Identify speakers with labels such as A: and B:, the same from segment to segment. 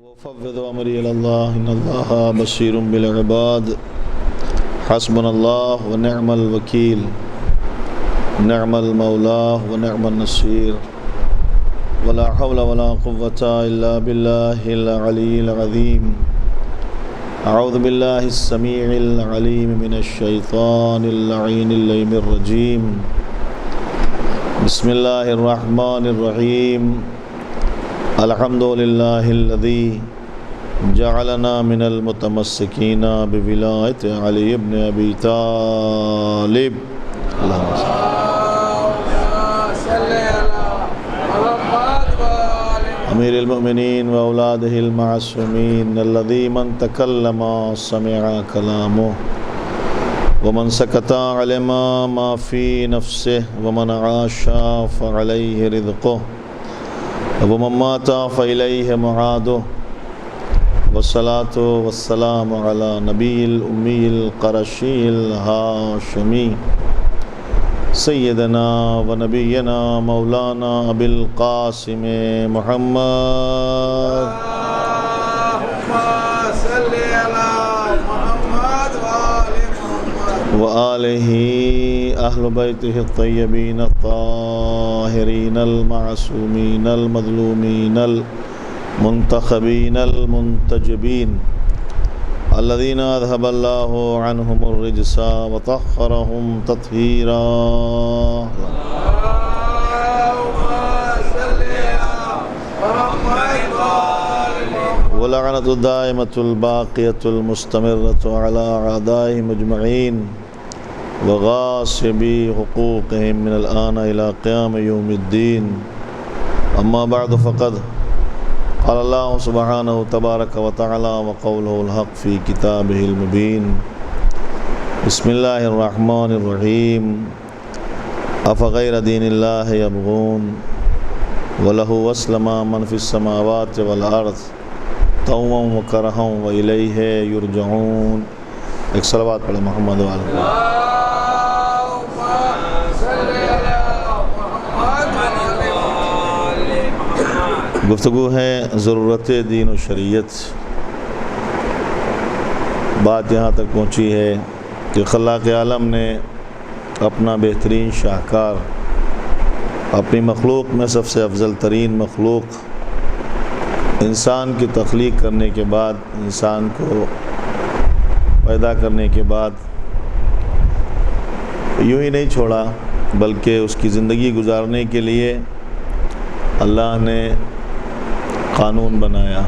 A: وفوض أمري إلى الله إن الله بصير بالعباد حسبنا الله ونعم الوكيل نعم المولى ونعم النصير ولا حول ولا قوة إلا بالله العلي العظيم أعوذ بالله السميع العليم من الشيطان اللعين اللئيم الرجيم بسم الله الرحمن الرحيم الحمد لله الذي جعلنا من المتمسكين بولاية علي بن أبي طالب اللهم صل أمير المؤمنين وأولاده المعصومين الذي من تكلم سمع كلامه ومن سكت علم ما في نفسه ومن عاش فعليه رزقه ومن مات فإليه معاده والصلاة والسلام على نبي الأمي القرشي الهاشمي سيدنا ونبينا مولانا أبي القاسم محمد وآله أهل بيته الطيبين الطاهرين المعصومين المظلومين المنتخبين المنتجبين الذين أذهب الله عنهم الرجس وطهرهم تطهيرا ولعنة الدائمة الباقية المستمرة على أعدائهم أجمعين وغاصبي حقوقهم من الآن إلى قيام يوم الدين أما بعد فقد قال الله سبحانه تبارك وتعالى وقوله الحق في كتابه المبين بسم الله الرحمن الرحيم أفغير دين الله يبغون وله أسلم من في السماوات والأرض طوعا وكرها وإليه يرجعون ایک صلوات پڑھیں محمد وعلیہ گفتگو ہے ضرورت دین و شریعت. بات یہاں تک پہنچی ہے کہ خلاق عالم نے اپنا بہترین شاہکار اپنی مخلوق میں سب سے افضل ترین مخلوق انسان کی تخلیق کرنے کے بعد، انسان کو پیدا کرنے کے بعد یوں ہی نہیں چھوڑا، بلکہ اس کی زندگی گزارنے کے لیے اللہ نے قانون بنایا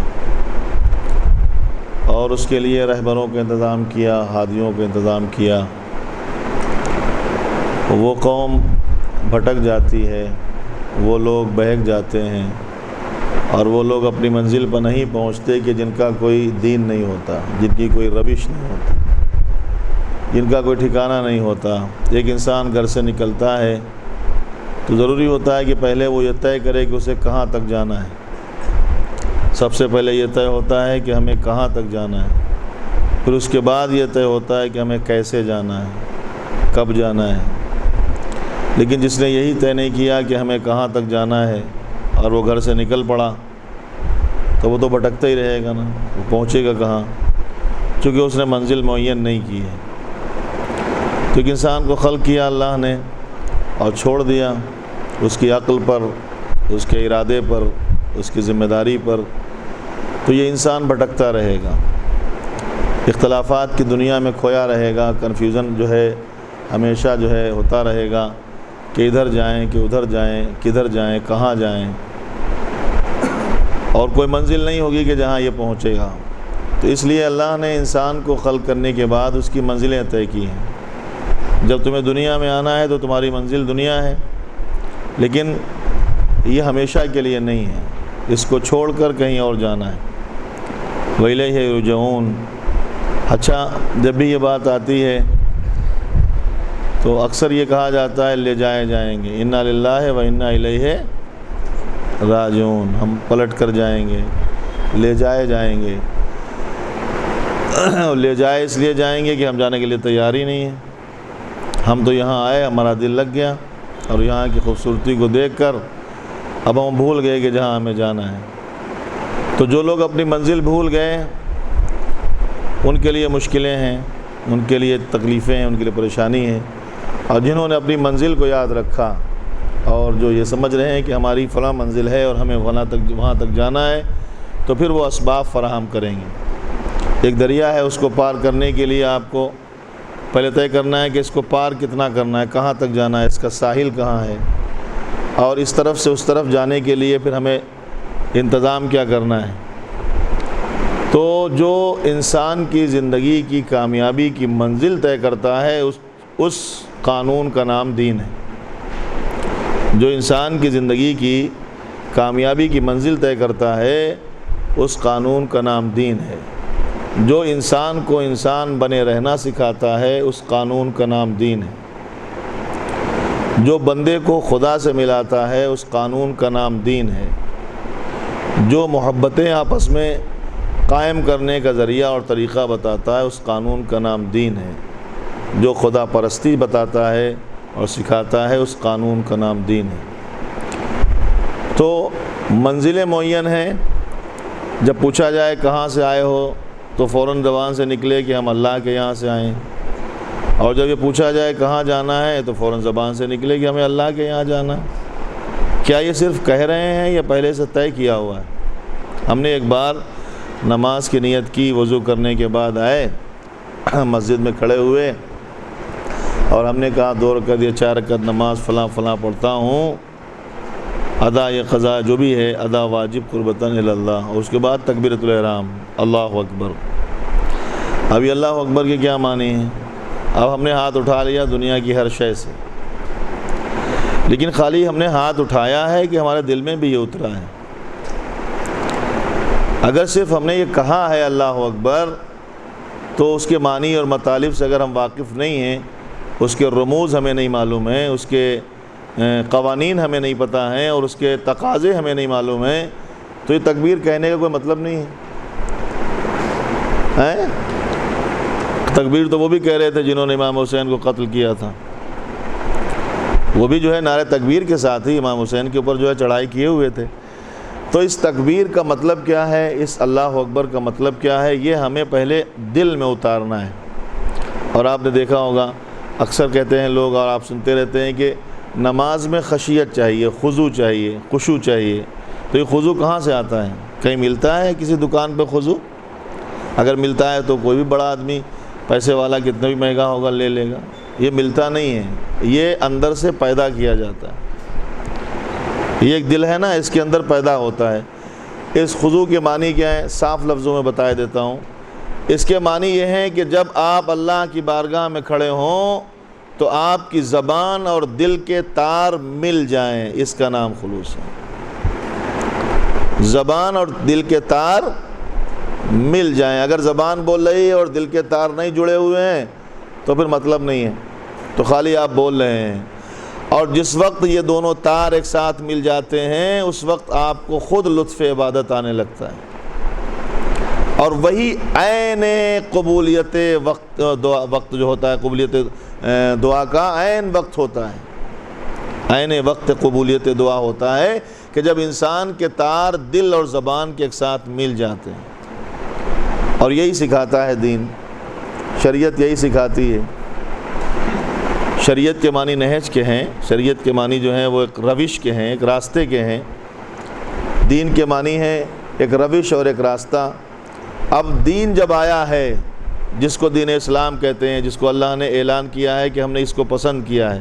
A: اور اس کے لیے رہبروں کا انتظام کیا، ہادیوں کا انتظام کیا. وہ قوم بھٹک جاتی ہے، وہ لوگ بہک جاتے ہیں، اور وہ لوگ اپنی منزل پر نہیں پہنچتے کہ جن کا کوئی دین نہیں ہوتا، جن کی کوئی روش نہیں ہوتا، جن کا کوئی ٹھکانہ نہیں ہوتا. ایک انسان گھر سے نکلتا ہے تو ضروری ہوتا ہے کہ پہلے وہ یہ طے کرے کہ اسے کہاں تک جانا ہے. سب سے پہلے یہ طے ہوتا ہے کہ ہمیں کہاں تک جانا ہے، پھر اس کے بعد یہ طے ہوتا ہے کہ ہمیں کیسے جانا ہے، کب جانا ہے. لیکن جس نے یہی طے نہیں کیا کہ ہمیں کہاں تک جانا ہے اور وہ گھر سے نکل پڑا تو وہ تو بھٹکتا ہی رہے گا نا، وہ پہنچے گا کہاں، چونکہ اس نے منزل معین نہیں کی ہے. تو ایک انسان کو خلق کیا اللہ نے اور چھوڑ دیا اس کی عقل پر، اس کے ارادے پر، اس کی ذمہ داری پر، تو یہ انسان بھٹکتا رہے گا، اختلافات کی دنیا میں کھویا رہے گا. کنفیوژن جو ہے ہمیشہ جو ہے ہوتا رہے گا کہ ادھر جائیں کہ ادھر جائیں، کدھر جائیں، کہاں جائیں، اور کوئی منزل نہیں ہوگی کہ جہاں یہ پہنچے گا. تو اس لیے اللہ نے انسان کو خلق کرنے کے بعد اس کی منزلیں طے کی ہیں. جب تمہیں دنیا میں آنا ہے تو تمہاری منزل دنیا ہے، لیکن یہ ہمیشہ کے لیے نہیں ہے، اس کو چھوڑ کر کہیں اور جانا ہے. وَإِلَيْهِ يُرْجَعُونَ. اچھا، جب بھی یہ بات آتی ہے تو اکثر یہ کہا جاتا ہے لے جائے جائیں گے، اِنَّا لِلَّهِ وَإِنَّا إِلَيْهِ راجعون. ہم پلٹ کر جائیں گے، لے جائے جائیں گے. لے جائے اس لیے جائیں گے کہ ہم جانے کے لیے تیار ہی نہیں ہیں. ہم تو یہاں آئے، ہمارا دل لگ گیا اور یہاں کی خوبصورتی کو دیکھ کر اب ہم بھول گئے کہ جہاں ہمیں جانا ہے. تو جو لوگ اپنی منزل بھول گئے ان کے لیے مشکلیں ہیں، ان کے لیے تکلیفیں ہیں، ان کے لیے پریشانی ہے، اور جنہوں نے اپنی منزل کو یاد رکھا اور جو یہ سمجھ رہے ہیں کہ ہماری فلاں منزل ہے اور ہمیں وہاں تک جانا ہے، تو پھر وہ اسباب فراہم کریں گے۔ ایک دریا ہے، اس کو پار کرنے کے لیے آپ کو پہلے طے کرنا ہے کہ اس کو پار کتنا کرنا ہے، کہاں تک جانا ہے، اس کا ساحل کہاں ہے، اور اس طرف سے اس طرف جانے کے لیے پھر ہمیں انتظام کیا کرنا ہے۔ تو جو انسان کی زندگی کی کامیابی کی منزل طے کرتا ہے اس قانون کا نام دین ہے۔ جو انسان کی زندگی کی کامیابی کی منزل طے کرتا ہے اس قانون کا نام دین ہے۔ جو انسان کو انسان بنے رہنا سکھاتا ہے اس قانون کا نام دین ہے۔ جو بندے کو خدا سے ملاتا ہے اس قانون کا نام دین ہے۔ جو محبتیں آپس میں قائم کرنے کا ذریعہ اور طریقہ بتاتا ہے اس قانون کا نام دین ہے۔ جو خدا پرستی بتاتا ہے اور سکھاتا ہے اس قانون کا نام دین ہے۔ تو منزلیں معین ہیں۔ جب پوچھا جائے کہاں سے آئے ہو تو فوراً زبان سے نکلے کہ ہم اللہ کے یہاں سے آئے ہیں، اور جب یہ پوچھا جائے کہاں جانا ہے تو فوراً زبان سے نکلے کہ ہمیں اللہ کے یہاں جانا ہے۔ کیا یہ صرف کہہ رہے ہیں یا پہلے سے طے کیا ہوا ہے؟ ہم نے ایک بار نماز کی نیت کی، وضو کرنے کے بعد آئے، مسجد میں کھڑے ہوئے اور ہم نے کہا 2 رکعت یا 4 رکعت نماز فلاں فلاں پڑھتا ہوں، ادا یہ قضا جو بھی ہے ادا واجب قربتاً اللہ، اور اس کے بعد تکبیرۃ الاحرام، اللہ اکبر۔ ابھی اللہ اکبر کے کیا معنی ہیں؟ اب ہم نے ہاتھ اٹھا لیا دنیا کی ہر شے سے، لیکن خالی ہم نے ہاتھ اٹھایا ہے کہ ہمارے دل میں بھی یہ اترا ہے؟ اگر صرف ہم نے یہ کہا ہے اللہ اکبر تو اس کے معنی اور مطالب سے اگر ہم واقف نہیں ہیں، اس کے رموز ہمیں نہیں معلوم ہیں، اس کے قوانین ہمیں نہیں پتہ ہیں اور اس کے تقاضے ہمیں نہیں معلوم ہیں، تو یہ تکبیر کہنے کا کوئی مطلب نہیں ہے۔ تکبیر تو وہ بھی کہہ رہے تھے جنہوں نے امام حسین کو قتل کیا تھا، وہ بھی جو ہے نعرہ تکبیر کے ساتھ ہی امام حسین کے اوپر جو ہے چڑھائی کیے ہوئے تھے۔ تو اس تکبیر کا مطلب کیا ہے، اس اللہ اکبر کا مطلب کیا ہے، یہ ہمیں پہلے دل میں اتارنا ہے۔ اور آپ نے دیکھا ہوگا اکثر کہتے ہیں لوگ، اور آپ سنتے رہتے ہیں کہ نماز میں خشیت چاہیے، خضوع چاہیے، خشوع چاہیے۔ تو یہ خضوع کہاں سے آتا ہے؟ کہیں ملتا ہے کسی دکان پہ خضوع؟ اگر ملتا ہے تو کوئی بھی بڑا آدمی پیسے والا کتنا بھی مہنگا ہوگا لے لے گا، یہ ملتا نہیں ہے، یہ اندر سے پیدا کیا جاتا ہے۔ یہ ایک دل ہے نا، اس کے اندر پیدا ہوتا ہے۔ اس خضوع کے معنی کیا ہے؟ صاف لفظوں میں بتا دیتا ہوں۔ اس کے معنی یہ ہیں کہ جب آپ اللہ کی بارگاہ میں کھڑے ہوں تو آپ کی زبان اور دل کے تار مل جائیں، اس کا نام خلوص ہے۔ زبان اور دل کے تار مل جائیں۔ اگر زبان بول رہی ہے اور دل کے تار نہیں جڑے ہوئے ہیں تو پھر مطلب نہیں ہے، تو خالی آپ بول رہے ہیں۔ اور جس وقت یہ دونوں تار ایک ساتھ مل جاتے ہیں اس وقت آپ کو خود لطف عبادت آنے لگتا ہے، اور وہی عین قبولیت وقت جو ہوتا ہے، قبولیت دعا کا عین وقت ہوتا ہے، عین وقت قبولیت دعا ہوتا ہے کہ جب انسان کے تار دل اور زبان کے ایک ساتھ مل جاتے ہیں۔ اور یہی سکھاتا ہے دین، شریعت یہی سکھاتی ہے۔ شریعت کے معنی نہج کے ہیں، شریعت کے معنی جو ہیں وہ ایک روش کے ہیں، ایک راستے کے ہیں۔ دین کے معنی ہے ایک روش اور ایک راستہ۔ اب دین جب آیا ہے، جس کو دین اسلام کہتے ہیں، جس کو اللہ نے اعلان کیا ہے کہ ہم نے اس کو پسند کیا ہے،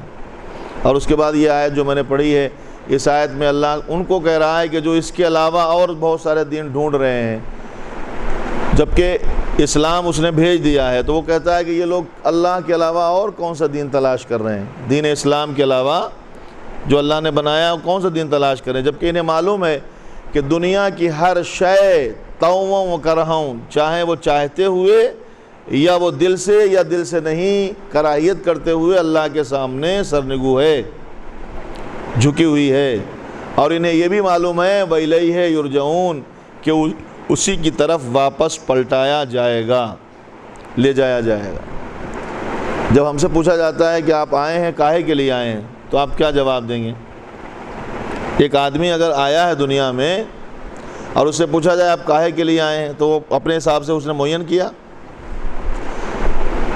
A: اور اس کے بعد یہ آیت جو میں نے پڑھی ہے، اس آیت میں اللہ ان کو کہہ رہا ہے کہ جو اس کے علاوہ اور بہت سارے دین ڈھونڈ رہے ہیں، جبکہ اسلام اس نے بھیج دیا ہے، تو وہ کہتا ہے کہ یہ لوگ اللہ کے علاوہ اور کون سا دین تلاش کر رہے ہیں؟ دین اسلام کے علاوہ جو اللہ نے بنایا ہے کون سا دین تلاش کر رہے ہیں؟ جبکہ انہیں معلوم ہے کہ دنیا کی ہر شے طوعاً و کرہاً، چاہے وہ چاہتے ہوئے یا وہ دل سے یا دل سے نہیں کراہیت کرتے ہوئے، اللہ کے سامنے سرنگو ہے، جھکی ہوئی ہے۔ اور انہیں یہ بھی معلوم ہے وَإِلَيْهِ يُرْجَعُونَ کہ اسی کی طرف واپس پلٹایا جائے گا، لے جایا جائے گا۔ جب ہم سے پوچھا جاتا ہے کہ آپ آئے ہیں کاہے کے لیے آئے ہیں، تو آپ کیا جواب دیں گے؟ ایک آدمی اگر آیا ہے دنیا میں اور اس سے پوچھا جائے آپ کاہے کے لیے آئے ہیں تو وہ اپنے حساب سے اس نے معین کیا.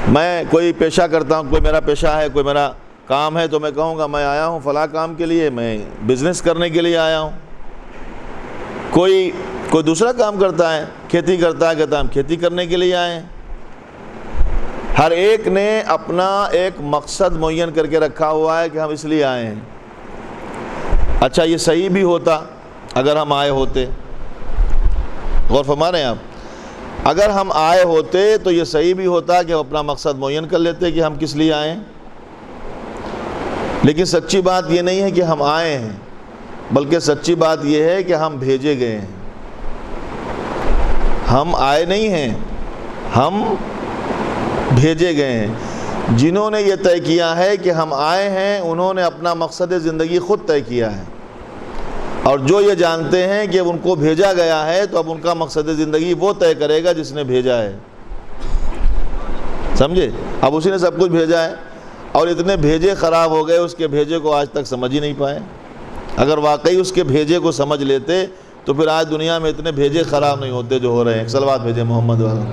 A: میں کوئی پیشہ کرتا ہوں, کوئی میرا پیشہ ہے, کوئی میرا کام ہے, تو میں کہوں گا میں آیا ہوں فلاں کام کے لیے, میں بزنس کرنے کے لیے آیا ہوں. کوئی دوسرا کام کرتا ہے, کھیتی کرتا ہے, کہتا ہے ہم کھیتی کرنے کے لیے آئے ہیں. ہر ایک نے اپنا ایک مقصد معین کر کے رکھا ہوا ہے کہ ہم اس لیے آئے ہیں. اچھا یہ صحیح بھی ہوتا اگر ہم آئے ہوتے, غور فرما رہے ہیں آپ, اگر ہم آئے ہوتے تو یہ صحیح بھی ہوتا کہ ہم اپنا مقصد معین کر لیتے کہ ہم کس لیے آئے ہیں. لیکن سچی بات یہ نہیں ہے کہ ہم آئے ہیں, بلکہ سچی بات یہ ہے کہ ہم بھیجے گئے ہیں. ہم آئے نہیں ہیں, ہم بھیجے گئے ہیں. جنہوں نے یہ طے کیا ہے کہ ہم آئے ہیں انہوں نے اپنا مقصد زندگی خود طے کیا ہے, اور جو یہ جانتے ہیں کہ ان کو بھیجا گیا ہے تو اب ان کا مقصد زندگی وہ طے کرے گا جس نے بھیجا ہے. سمجھے؟ اب اسی نے سب کچھ بھیجا ہے, اور اتنے بھیجے خراب ہو گئے اس کے بھیجے کو آج تک سمجھ ہی نہیں پائے. اگر واقعی اس کے بھیجے کو سمجھ لیتے تو پھر آج دنیا میں اتنے بھیجے خراب نہیں ہوتے جو ہو رہے ہیں. صلوات بھیجے محمد والا.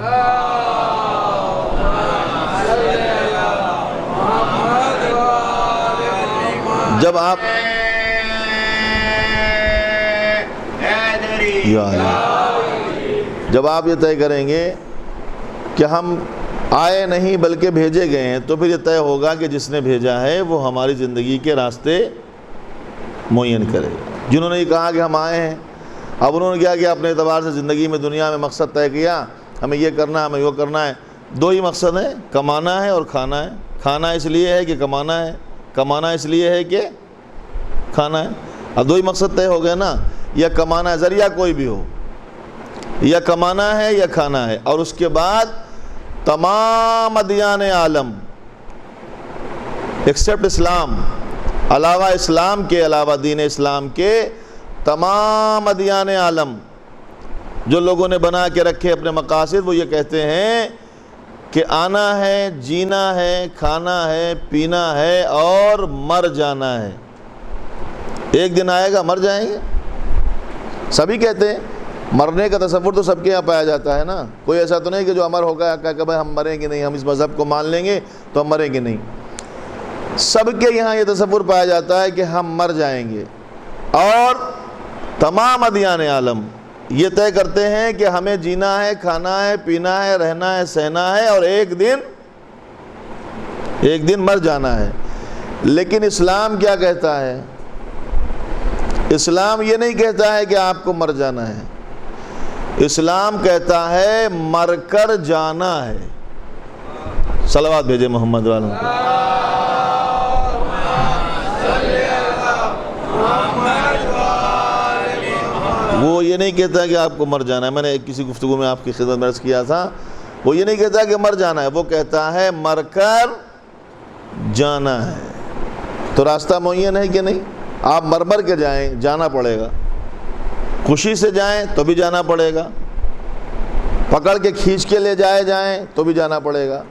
A: جب آپ یہ طے کریں گے کہ ہم آئے نہیں بلکہ بھیجے گئے ہیں, تو پھر یہ طے ہوگا کہ جس نے بھیجا ہے وہ ہماری زندگی کے راستے معین کرے. جنہوں نے یہ کہا کہ ہم آئے ہیں, اب انہوں نے کیا کیا, اپنے اعتبار سے زندگی میں دنیا میں مقصد طے کیا, ہمیں یہ کرنا ہے, ہمیں وہ کرنا ہے. دو ہی مقصد ہیں, کمانا ہے اور کھانا ہے. کھانا اس لیے ہے کہ کمانا ہے, کمانا اس لیے ہے کہ کھانا ہے. اب دو ہی مقصد طے ہو گئے نا, یا کمانا ہے, ذریعہ کوئی بھی ہو, یا کمانا ہے یا کھانا ہے. اور اس کے بعد تمام ادیان عالم ایکسپٹ اسلام, علاوہ اسلام کے, علاوہ دین اسلام کے تمام ادیان عالم جو لوگوں نے بنا کے رکھے اپنے مقاصد, وہ یہ کہتے ہیں کہ آنا ہے, جینا ہے, کھانا ہے, پینا ہے اور مر جانا ہے. ایک دن آئے گا مر جائیں گے. سبھی کہتے ہیں, مرنے کا تصور تو سب کے یہاں پایا جاتا ہے نا. کوئی ایسا تو نہیں کہ جو امر ہوگا کہ بھائی ہم مریں گے نہیں, ہم اس مذہب کو مان لیں گے تو ہم مریں گے نہیں. سب کے یہاں یہ تصور پایا جاتا ہے کہ ہم مر جائیں گے. اور تمام ادیان عالم یہ طے کرتے ہیں کہ ہمیں جینا ہے, کھانا ہے, پینا ہے, رہنا ہے, سہنا ہے, اور ایک دن مر جانا ہے. لیکن اسلام کیا کہتا ہے؟ اسلام یہ نہیں کہتا ہے کہ آپ کو مر جانا ہے. اسلام کہتا ہے مر کر جانا ہے. صلوات بھیجے محمد والوں کو. وہ یہ نہیں کہتا کہ آپ کو مر جانا ہے. میں نے کسی گفتگو میں آپ کی خدمت میں عرض کیا تھا, وہ یہ نہیں کہتا کہ مر جانا ہے, وہ کہتا ہے مر کر جانا ہے. تو راستہ معین ہے کہ نہیں؟ آپ مر کے جائیں, جانا پڑے گا. خوشی سے جائیں تو بھی جانا پڑے گا, پکڑ کے کھینچ کے لے جائیں تو بھی جانا پڑے گا.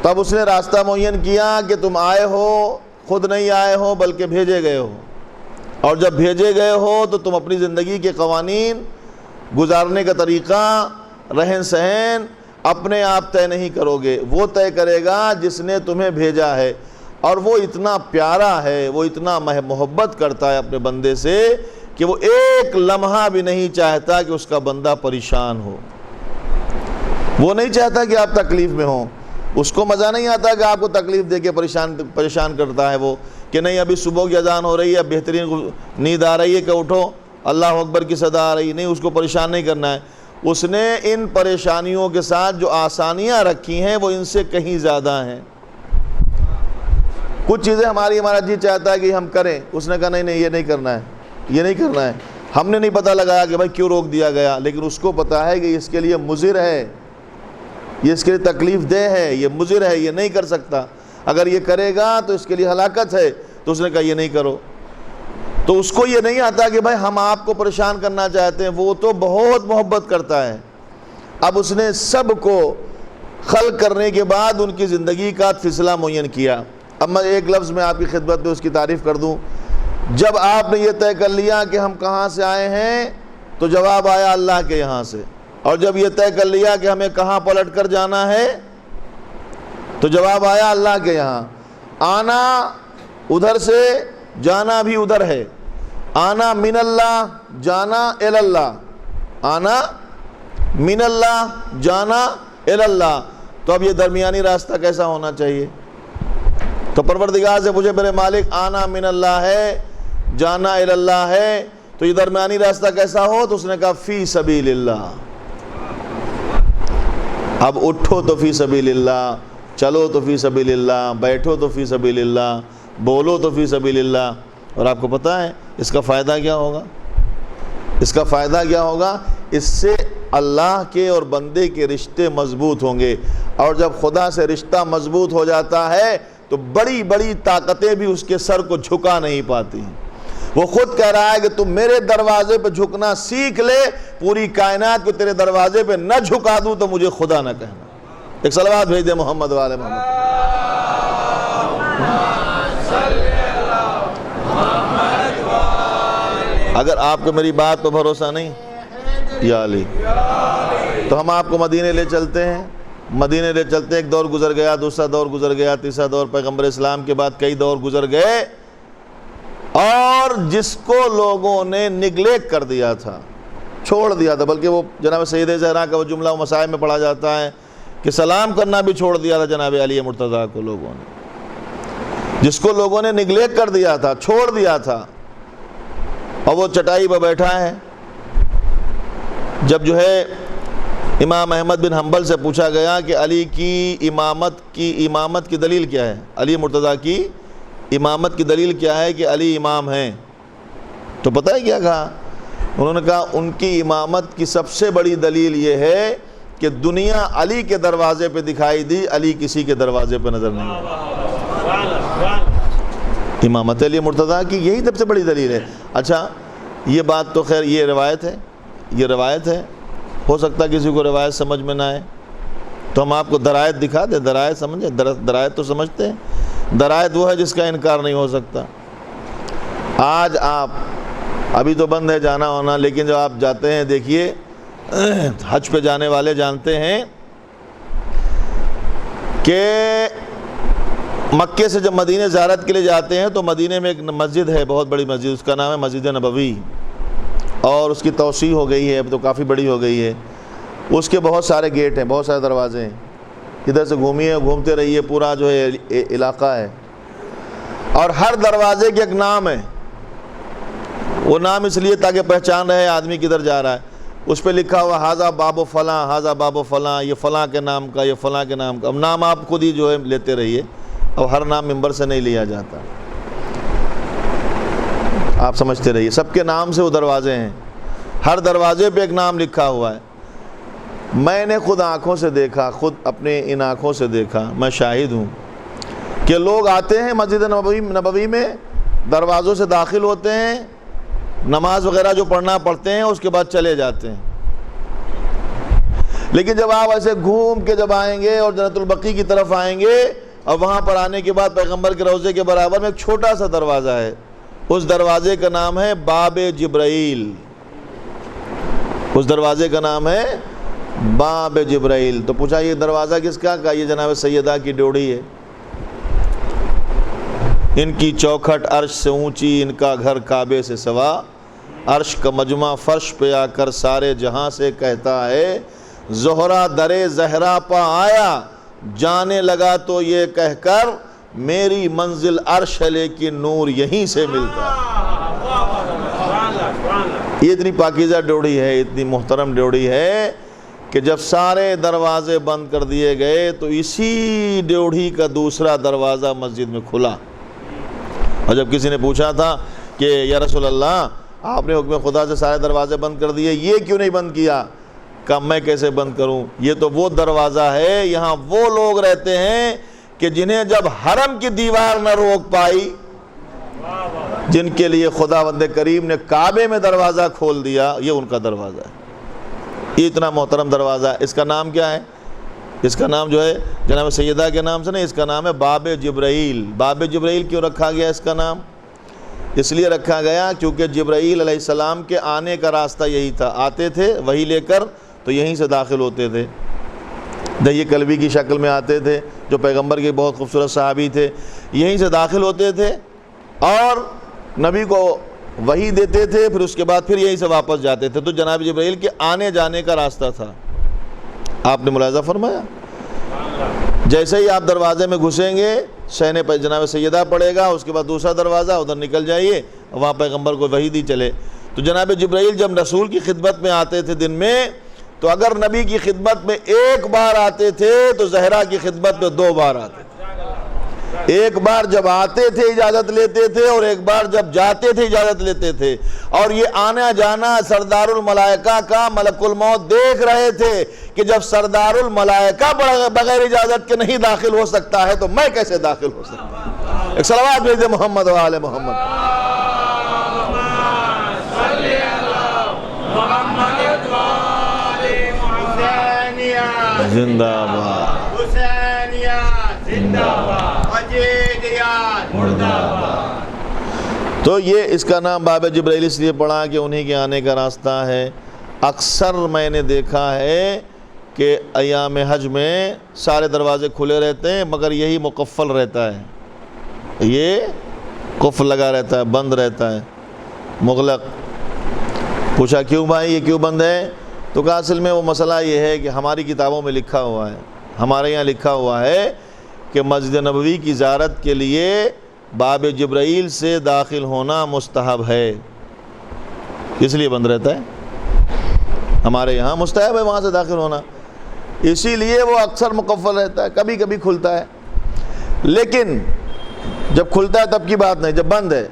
A: تب اس نے راستہ معین کیا کہ تم آئے ہو, خود نہیں آئے ہو بلکہ بھیجے گئے ہو. اور جب بھیجے گئے ہو تو تم اپنی زندگی کے قوانین, گزارنے کا طریقہ, رہن سہن اپنے آپ طے نہیں کرو گے, وہ طے کرے گا جس نے تمہیں بھیجا ہے. اور وہ اتنا پیارا ہے, وہ اتنا محبت کرتا ہے اپنے بندے سے کہ وہ ایک لمحہ بھی نہیں چاہتا کہ اس کا بندہ پریشان ہو. وہ نہیں چاہتا کہ آپ تکلیف میں ہوں. اس کو مزہ نہیں آتا کہ آپ کو تکلیف دے کے پریشان کرتا ہے وہ, کہ نہیں ابھی صبح کی اذان ہو رہی ہے, بہترین نیند آ رہی ہے کہ اٹھو, اللہ اکبر کی صدا آ رہی ہے. نہیں, اس کو پریشان نہیں کرنا ہے. اس نے ان پریشانیوں کے ساتھ جو آسانیاں رکھی ہیں وہ ان سے کہیں زیادہ ہیں. کچھ چیزیں ہمارا جی چاہتا ہے کہ ہم کریں, اس نے کہا نہیں یہ نہیں کرنا ہے, یہ نہیں کرنا ہے. ہم نے نہیں پتہ لگایا کہ بھائی کیوں روک دیا گیا, لیکن اس کو پتہ ہے کہ اس کے لیے مضر ہے, یہ اس کے لیے تکلیف دہ ہے, یہ مضر ہے, یہ نہیں کر سکتا. اگر یہ کرے گا تو اس کے لیے ہلاکت ہے. تو اس نے کہا یہ نہیں کرو. تو اس کو یہ نہیں آتا کہ بھائی ہم آپ کو پریشان کرنا چاہتے ہیں, وہ تو بہت محبت کرتا ہے. اب اس نے سب کو خلق کرنے کے بعد ان کی زندگی کا فیصلہ معین کیا. اب میں ایک لفظ میں آپ کی خدمت میں اس کی تعریف کر دوں. جب آپ نے یہ طے کر لیا کہ ہم کہاں سے آئے ہیں, تو جواب آیا اللہ کے یہاں سے، اور جب یہ طے کر لیا کہ ہمیں کہاں پلٹ کر جانا ہے تو جواب آیا اللہ کے یہاں۔ آنا ادھر سے، جانا بھی ادھر ہے، آنا من اللہ، جانا الی اللہ، آنا من اللہ، جانا الی اللہ۔ تو اب یہ درمیانی راستہ کیسا ہونا چاہیے؟ تو پروردگار سے پوچھے میرے مالک آنا من اللہ ہے، جانا الی اللہ ہے، تو یہ درمیانی راستہ کیسا ہو؟ تو اس نے کہا فی سبیل اللہ۔ اب اٹھو تو فی سبیل اللہ، چلو تو فی سبیل اللہ، بیٹھو تو فی سبیل اللہ، بولو تو فی سبیل اللہ۔ اور آپ کو پتہ ہے اس کا فائدہ کیا ہوگا؟ اس کا فائدہ کیا ہوگا؟ اس سے اللہ کے اور بندے کے رشتے مضبوط ہوں گے، اور جب خدا سے رشتہ مضبوط ہو جاتا ہے تو بڑی بڑی طاقتیں بھی اس کے سر کو جھکا نہیں پاتی ہیں۔ وہ خود کہہ رہا ہے کہ تم میرے دروازے پہ جھکنا سیکھ لے، پوری کائنات کو تیرے دروازے پہ نہ جھکا دوں تو مجھے خدا نہ کہنا۔ ایک صلوات بھیج دے محمد والے محمد۔ اگر آپ کو میری بات پہ بھروسہ نہیں یا علی، تو ہم آپ کو مدینے لے چلتے ہیں، مدینے لے چلتے ہیں۔ ایک دور گزر گیا، دوسرا دور گزر گیا، تیسرا دور، پیغمبر اسلام کے بعد کئی دور گزر گئے، اور جس کو لوگوں نے نگلیکٹ کر دیا تھا، چھوڑ دیا تھا، بلکہ وہ جناب سید زہرا کا وہ جملہ وہ مسائل میں پڑھا جاتا ہے کہ سلام کرنا بھی چھوڑ دیا تھا جناب علی مرتضیٰ کو لوگوں نے، جس کو لوگوں نے نگلیکٹ کر دیا تھا، چھوڑ دیا تھا، اور وہ چٹائی پہ بیٹھا ہے۔ جب جو ہے امام احمد بن حنبل سے پوچھا گیا کہ علی کی امامت کی دلیل کیا ہے، علی مرتضیٰ کی امامت کی دلیل کیا ہے کہ علی امام ہیں، تو پتہ ہے کیا کہا؟ انہوں نے کہا ان کی امامت کی سب سے بڑی دلیل یہ ہے کہ دنیا علی کے دروازے پہ دکھائی دی، علی کسی کے دروازے پہ نظر نہیں آئی۔ امامت علی مرتضیٰ کی یہی سب سے بڑی دلیل ہے۔ اچھا یہ بات تو خیر یہ روایت ہے، یہ روایت ہے، ہو سکتا ہے کسی کو روایت سمجھ میں نہ آئے، تو ہم آپ کو درایت دکھا دیں، درایت سمجھیں، درایت تو سمجھتے ہیں، درایت وہ ہے جس کا انکار نہیں ہو سکتا۔ آج آپ ابھی تو بند ہے جانا ہونا، لیکن جب آپ جاتے ہیں دیکھیے حج پہ جانے والے جانتے ہیں کہ مکے سے جب مدینے زیارت کے لیے جاتے ہیں تو مدینے میں ایک مسجد ہے، بہت بڑی مسجد، اس کا نام ہے مسجد نبوی، اور اس کی توسیع ہو گئی ہے، اب تو کافی بڑی ہو گئی ہے۔ اس کے بہت سارے گیٹ ہیں، بہت سارے دروازے ہیں، ادھر سے گھومیے گھومتے رہیے، پورا جو ہے علاقہ ہے، اور ہر دروازے کے ایک نام ہے۔ وہ نام اس لیے تاکہ پہچان رہے آدمی کدھر جا رہا ہے۔ اس پہ لکھا ہوا ہاذا باب فلاں، ہاذا باب فلاں، یہ فلاں کے نام کا، یہ فلاں کے نام کا۔ اب نام آپ خود ہی جو ہے لیتے رہیے، اب ہر نام ممبر سے نہیں لیا جاتا، آپ سمجھتے رہیے، سب کے نام سے وہ دروازے ہیں، ہر دروازے پہ ایک نام لکھا ہوا ہے۔ میں نے خود آنکھوں سے دیکھا، خود اپنے ان آنکھوں سے دیکھا، میں شاہد ہوں کہ لوگ آتے ہیں مسجد نبوی میں، دروازوں سے داخل ہوتے ہیں، نماز وغیرہ جو پڑھنا پڑھتے ہیں، اس کے بعد چلے جاتے ہیں۔ لیکن جب آپ ایسے گھوم کے جب آئیں گے اور جنت البقیع کی طرف آئیں گے، اور وہاں پر آنے کے بعد پیغمبر کے روضے کے برابر میں ایک چھوٹا سا دروازہ ہے، اس دروازے کا نام ہے باب جبرائیل، اس دروازے کا نام ہے باب جبرائیل۔ تو پوچھا یہ دروازہ کس کا؟ کہا یہ جناب سیدہ کی ڈیوڑی ہے، ان کی چوکھٹ عرش سے اونچی، ان کا گھر کعبے سے سوا، عرش کا مجمع فرش پہ آ کر سارے جہاں سے کہتا ہے زہرا درے زہرا پا آیا، جانے لگا تو یہ کہہ کر میری منزل عرش ہے لیکن نور یہیں سے ملتا ہے۔ یہ اتنی پاکیزہ ڈیوڑی ہے، اتنی محترم ڈیوڑی ہے کہ جب سارے دروازے بند کر دیے گئے تو اسی ڈیوڑی کا دوسرا دروازہ مسجد میں کھلا، اور جب کسی نے پوچھا تھا کہ یا رسول اللہ آپ نے حکم خدا سے سارے دروازے بند کر دیے، یہ کیوں نہیں بند کیا؟ کہ میں کیسے بند کروں، یہ تو وہ دروازہ ہے، یہاں وہ لوگ رہتے ہیں کہ جنہیں جب حرم کی دیوار نہ روک پائی، جن کے لیے خداوند کریم نے کعبے میں دروازہ کھول دیا، یہ ان کا دروازہ ہے۔ یہ اتنا محترم دروازہ ہے، اس کا نام کیا ہے؟ اس کا نام جو ہے جناب سیدہ کے نام سے نہیں، اس کا نام ہے باب جبرائیل۔ باب جبرائیل کیوں رکھا گیا اس کا نام؟ اس لیے رکھا گیا کیونکہ جبرائیل علیہ السلام کے آنے کا راستہ یہی تھا، آتے تھے وہی لے کر تو یہیں سے داخل ہوتے تھے، دہی کلبی کی شکل میں آتے تھے جو پیغمبر کے بہت خوبصورت صحابی تھے، یہیں سے داخل ہوتے تھے اور نبی کو وحی دیتے تھے، پھر اس کے بعد پھر یہیں سے واپس جاتے تھے۔ تو جناب جبرائیل کے آنے جانے کا راستہ تھا۔ آپ نے ملاحظہ فرمایا، جیسے ہی آپ دروازے میں گھسیں گے شہنے پہ جناب سیدہ پڑے گا، اس کے بعد دوسرا دروازہ ادھر نکل جائیے، وہاں پیغمبر کو وحی دی چلے۔ تو جناب جبرائیل جب رسول کی خدمت میں آتے تھے دن میں، تو اگر نبی کی خدمت میں ایک بار آتے تھے تو زہرا کی خدمت میں 2 بار آتے تھے۔ ایک بار جب آتے تھے اجازت لیتے تھے اور ایک بار جب جاتے تھے اجازت لیتے تھے، اور یہ آنا جانا سردار الملائکہ کا ملک الموت دیکھ رہے تھے کہ جب سردار الملائکہ بغیر اجازت کے نہیں داخل ہو سکتا ہے تو میں کیسے داخل ہو سکتا ہوں۔ ایک صلوات بھیج دے محمد و آل محمد۔ زندہ باد تو یہ اس کا نام باب جبرائیل اس لیے پڑھا کہ انہی کے آنے کا راستہ ہے۔ اکثر میں نے دیکھا ہے کہ ایام حج میں سارے دروازے کھلے رہتے ہیں مگر یہی مقفل رہتا ہے، یہ قفل لگا رہتا ہے، بند رہتا ہے، مغلق۔ پوچھا کیوں بھائی یہ کیوں بند ہے؟ تو کہا اصل میں وہ مسئلہ یہ ہے کہ ہماری کتابوں میں لکھا ہوا ہے، ہمارے یہاں لکھا ہوا ہے کہ مسجد نبوی کی زیارت کے لیے باب جبرائیل سے داخل ہونا مستحب ہے، اس لیے بند رہتا ہے۔ ہمارے یہاں مستحب ہے وہاں سے داخل ہونا، اسی لیے وہ اکثر مقفل رہتا ہے، کبھی کبھی کھلتا ہے، لیکن جب کھلتا ہے تب کی بات نہیں، جب بند ہے۔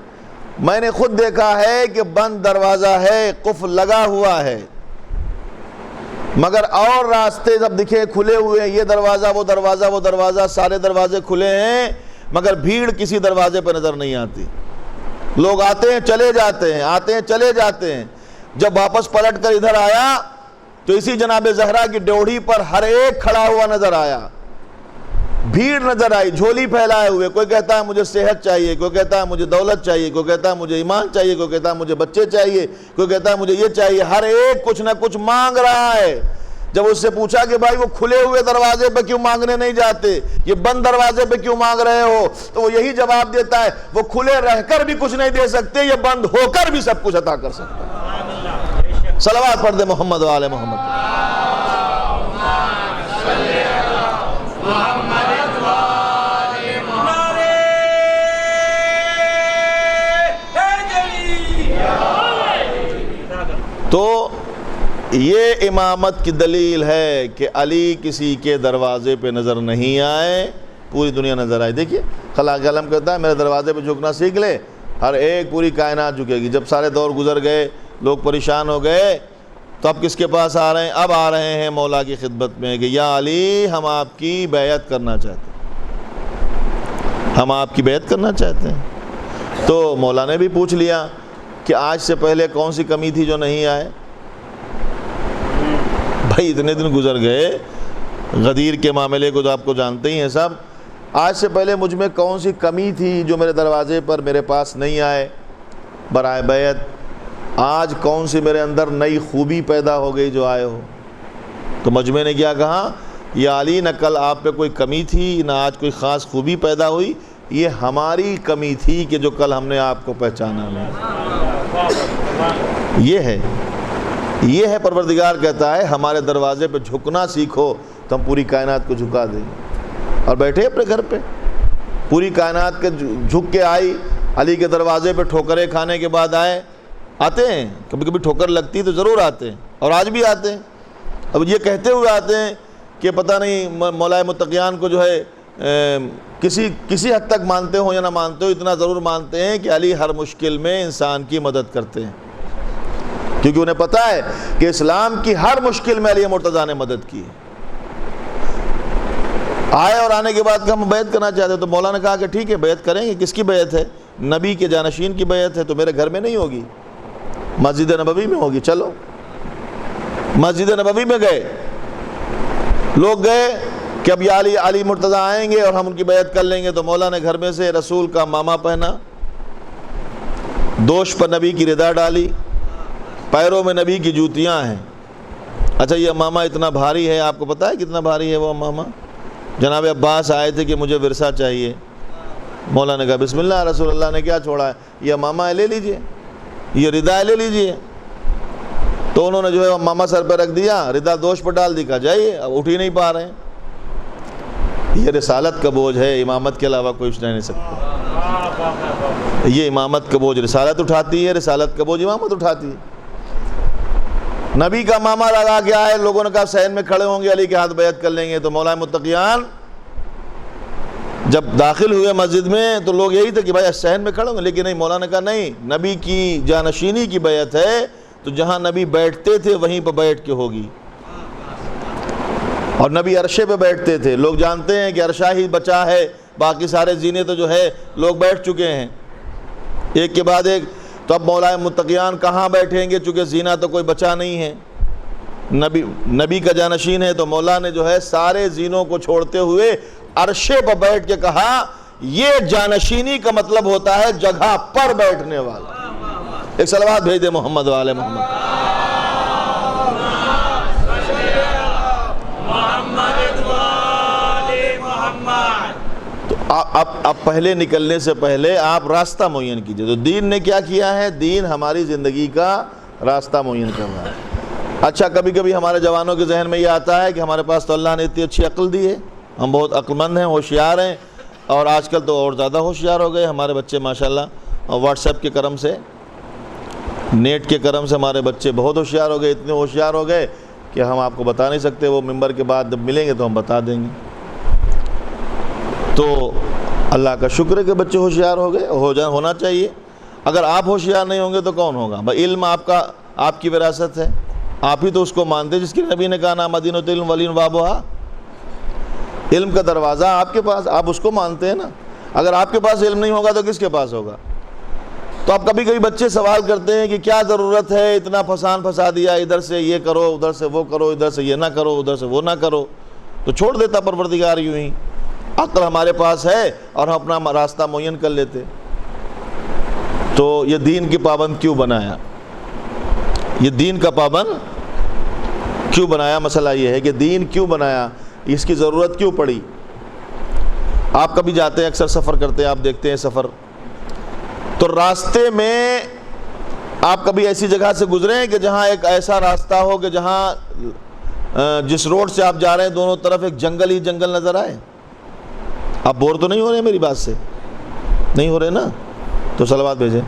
A: میں نے خود دیکھا ہے کہ بند دروازہ ہے، قفل لگا ہوا ہے، مگر اور راستے جب دکھے کھلے ہوئے ہیں، یہ دروازہ وہ دروازہ وہ دروازہ، سارے دروازے کھلے ہیں مگر بھیڑ کسی دروازے پہ نظر نہیں آتی، لوگ آتے ہیں چلے جاتے ہیں، آتے ہیں چلے جاتے ہیں۔ جب واپس پلٹ کر ادھر آیا تو اسی جناب زہرا کی ڈیوڑھی پر ہر ایک کھڑا ہوا نظر آیا، بھیڑ نظر آئی، جھولی پھیلائے ہوئے، کوئی کہتا ہے مجھے صحت چاہیے، کوئی کہتا ہے مجھے دولت چاہیے، کوئی کہتا ہے مجھے ایمان چاہیے، کوئی کہتا ہے مجھے بچے چاہیے، کوئی کہتا ہے مجھے یہ چاہیے، ہر ایک کچھ نہ کچھ مانگ رہا ہے۔ جب اس سے پوچھا کہ بھائی وہ کھلے ہوئے دروازے پہ کیوں مانگنے نہیں جاتے، یہ بند دروازے پہ کیوں مانگ رہے ہو، تو وہ یہی جواب دیتا ہے وہ کھلے رہ کر بھی کچھ نہیں دے سکتے، یہ بند ہو کر بھی سب کچھ عطا کر سکتا ہے۔ صلوات پڑھ دے محمد و آل محمد۔ تو یہ امامت کی دلیل ہے کہ علی کسی کے دروازے پہ نظر نہیں آئے، پوری دنیا نظر آئے۔ دیکھیے خلا کے عالم کہتا ہے میرے دروازے پہ جھکنا سیکھ لے، ہر ایک پوری کائنات جھکے گی۔ جب سارے دور گزر گئے، لوگ پریشان ہو گئے، تو اب کس کے پاس آ رہے ہیں؟ اب آ رہے ہیں مولا کی خدمت میں کہ یا علی ہم آپ کی بیعت کرنا چاہتے ہیں، ہم آپ کی بیعت کرنا چاہتے ہیں۔ تو مولا نے بھی پوچھ لیا کہ آج سے پہلے کون سی کمی تھی جو نہیں آئے؟ بھائی اتنے دن گزر گئے، غدیر کے معاملے کو تو آپ کو جانتے ہی ہیں سب، آج سے پہلے مجھ میں کون سی کمی تھی جو میرے دروازے پر میرے پاس نہیں آئے برائے بیعت؟ آج کون سی میرے اندر نئی خوبی پیدا ہو گئی جو آئے ہو؟ تو مجمع نے کیا کہا؟ یا علی نہ کل آپ پہ کوئی کمی تھی نہ آج کوئی خاص خوبی پیدا ہوئی، یہ ہماری کمی تھی کہ جو کل ہم نے آپ کو پہچانا نہیں۔ یہ ہے پروردگار کہتا ہے ہمارے دروازے پہ جھکنا سیکھو تو ہم پوری کائنات کو جھکا دیں گے۔ اور بیٹھے اپنے گھر پہ، پوری کائنات کے جھک کے آئی، علی کے دروازے پہ ٹھوکریں کھانے کے بعد آتے ہیں، کبھی کبھی ٹھوکر لگتی تو ضرور آتے ہیں، اور آج بھی آتے ہیں۔ اب یہ کہتے ہوئے آتے ہیں کہ پتہ نہیں مولا متقیان کو جو ہے کسی حد تک مانتے ہو یا نہ مانتے ہو، اتنا ضرور مانتے ہیں کہ علی ہر مشکل میں انسان کی مدد کرتے ہیں، کیونکہ انہیں پتہ ہے کہ اسلام کی ہر مشکل میں علی مرتضیٰ نے مدد کی ہے۔ آئے اور آنے کے بعد کہ ہم بیعت کرنا چاہتے ہیں، تو مولا نے کہا کہ ٹھیک ہے بیعت کریں گے۔ کس کی بیعت ہے؟ نبی کے جانشین کی بیعت ہے، تو میرے گھر میں نہیں ہوگی، مسجد نبوی میں ہوگی۔ چلو مسجد نبوی میں گئے، لوگ گئے کہ اب یا علی مرتضیٰ آئیں گے اور ہم ان کی بیعت کر لیں گے، تو مولا نے گھر میں سے رسول کا ماما پہنا، دوش پر نبی کی ردا ڈالی، پیروں میں نبی کی جوتیاں ہیں۔ اچھا یہ امامہ اتنا بھاری ہے، آپ کو پتہ ہے کتنا بھاری ہے وہ امامہ؟ جناب عباس آئے تھے کہ مجھے ورثہ چاہیے، مولا نے کہا بسم اللہ، رسول اللہ نے کیا چھوڑا ہے، یہ امامہ ہے لے لیجئے، یہ ردا ہے لے لیجئے۔ تو انہوں نے جو ہے امامہ سر پہ رکھ دیا، ردا دوش پر ڈال دی، کہا جائیے، اب اٹھ ہی نہیں پا رہے ہیں۔ یہ رسالت کا بوجھ ہے، امامت کے علاوہ کوئی اٹھا نہیں سکتا۔ یہ امامت کا بوجھ رسالت اٹھاتی ہے، رسالت کا بوجھ امامت اٹھاتی ہے۔ نبی کا امامہ لگا کے آئے، لوگوں نے کہا صحن میں کھڑے ہوں گے، علی کے ہاتھ بیعت کر لیں گے۔ تو مولا متقیان جب داخل ہوئے مسجد میں تو لوگ یہی تھے کہ بھائی صحن میں کھڑے ہوں گے، لیکن نہیں، مولا نے کہا نہیں، نبی کی جانشینی کی بیعت ہے تو جہاں نبی بیٹھتے تھے وہیں پہ بیٹھ کے ہوگی۔ اور نبی عرشے پہ بیٹھتے تھے، لوگ جانتے ہیں کہ عرشہ ہی بچا ہے، باقی سارے زینے تو جو ہے لوگ بیٹھ چکے ہیں ایک کے بعد ایک۔ تو اب مولا متقیان کہاں بیٹھیں گے، چونکہ زینہ تو کوئی بچا نہیں ہے، نبی کا جانشین ہے۔ تو مولا نے جو ہے سارے زینوں کو چھوڑتے ہوئے عرشے پر بیٹھ کے کہا یہ جانشینی کا مطلب ہوتا ہے جگہ پر بیٹھنے والا۔ ایک صلوات بھیج دے محمد والے محمد۔ اب پہلے نکلنے سے پہلے آپ راستہ معین کیجئے۔ تو دین نے کیا کیا ہے؟ دین ہماری زندگی کا راستہ معین کر رہا ہے۔ اچھا کبھی کبھی ہمارے جوانوں کے ذہن میں یہ آتا ہے کہ ہمارے پاس تو اللہ نے اتنی اچھی عقل دی ہے، ہم بہت عقل مند ہیں، ہوشیار ہیں، اور آج کل تو اور زیادہ ہوشیار ہو گئے ہمارے بچے ماشاءاللہ، اور واٹس ایپ کے کرم سے، نیٹ کے کرم سے ہمارے بچے بہت ہوشیار ہو گئے، اتنے ہوشیار ہو گئے کہ ہم آپ کو بتا نہیں سکتے، وہ ممبر کے بعد جب ملیں گے تو ہم بتا دیں گے۔ تو اللہ کا شکر ہے کہ بچے ہوشیار ہو گئے، ہونا چاہیے۔ اگر آپ ہوشیار نہیں ہوں گے تو کون ہوگا؟ بھائی علم آپ کی وراثت ہے، آپ ہی تو اس کو مانتے، جس کی نبی نے کہا نا مدینۃ العلم ولین بابھا، علم کا دروازہ آپ کے پاس، آپ اس کو مانتے ہیں نا۔ اگر آپ کے پاس علم نہیں ہوگا تو کس کے پاس ہوگا؟ تو اب کبھی کبھی بچے سوال کرتے ہیں کہ کیا ضرورت ہے اتنا پھنسا دیا، ادھر سے یہ کرو، ادھر سے وہ کرو، ادھر سے یہ نہ کرو، ادھر سے وہ نہ کرو، تو چھوڑ دیتا پروردگار یوں ہی۔ عقل ہمارے پاس ہے اور ہم اپنا راستہ معین کر لیتے۔ تو یہ دین کی پابند کیوں بنایا؟ یہ دین کا پابند کیوں بنایا؟ مسئلہ یہ ہے کہ دین کیوں بنایا، اس کی ضرورت کیوں پڑی؟ آپ کبھی جاتے ہیں، اکثر سفر کرتے ہیں، آپ دیکھتے ہیں سفر، تو راستے میں آپ کبھی ایسی جگہ سے گزرے ہیں کہ جہاں ایک ایسا راستہ ہو کہ جہاں جس روڈ سے آپ جا رہے ہیں دونوں طرف ایک جنگل ہی جنگل نظر آئے؟ آپ بور تو نہیں ہو رہے ہیں میری بات سے؟ نہیں ہو رہے نا؟ تو صلوات بھیجیں۔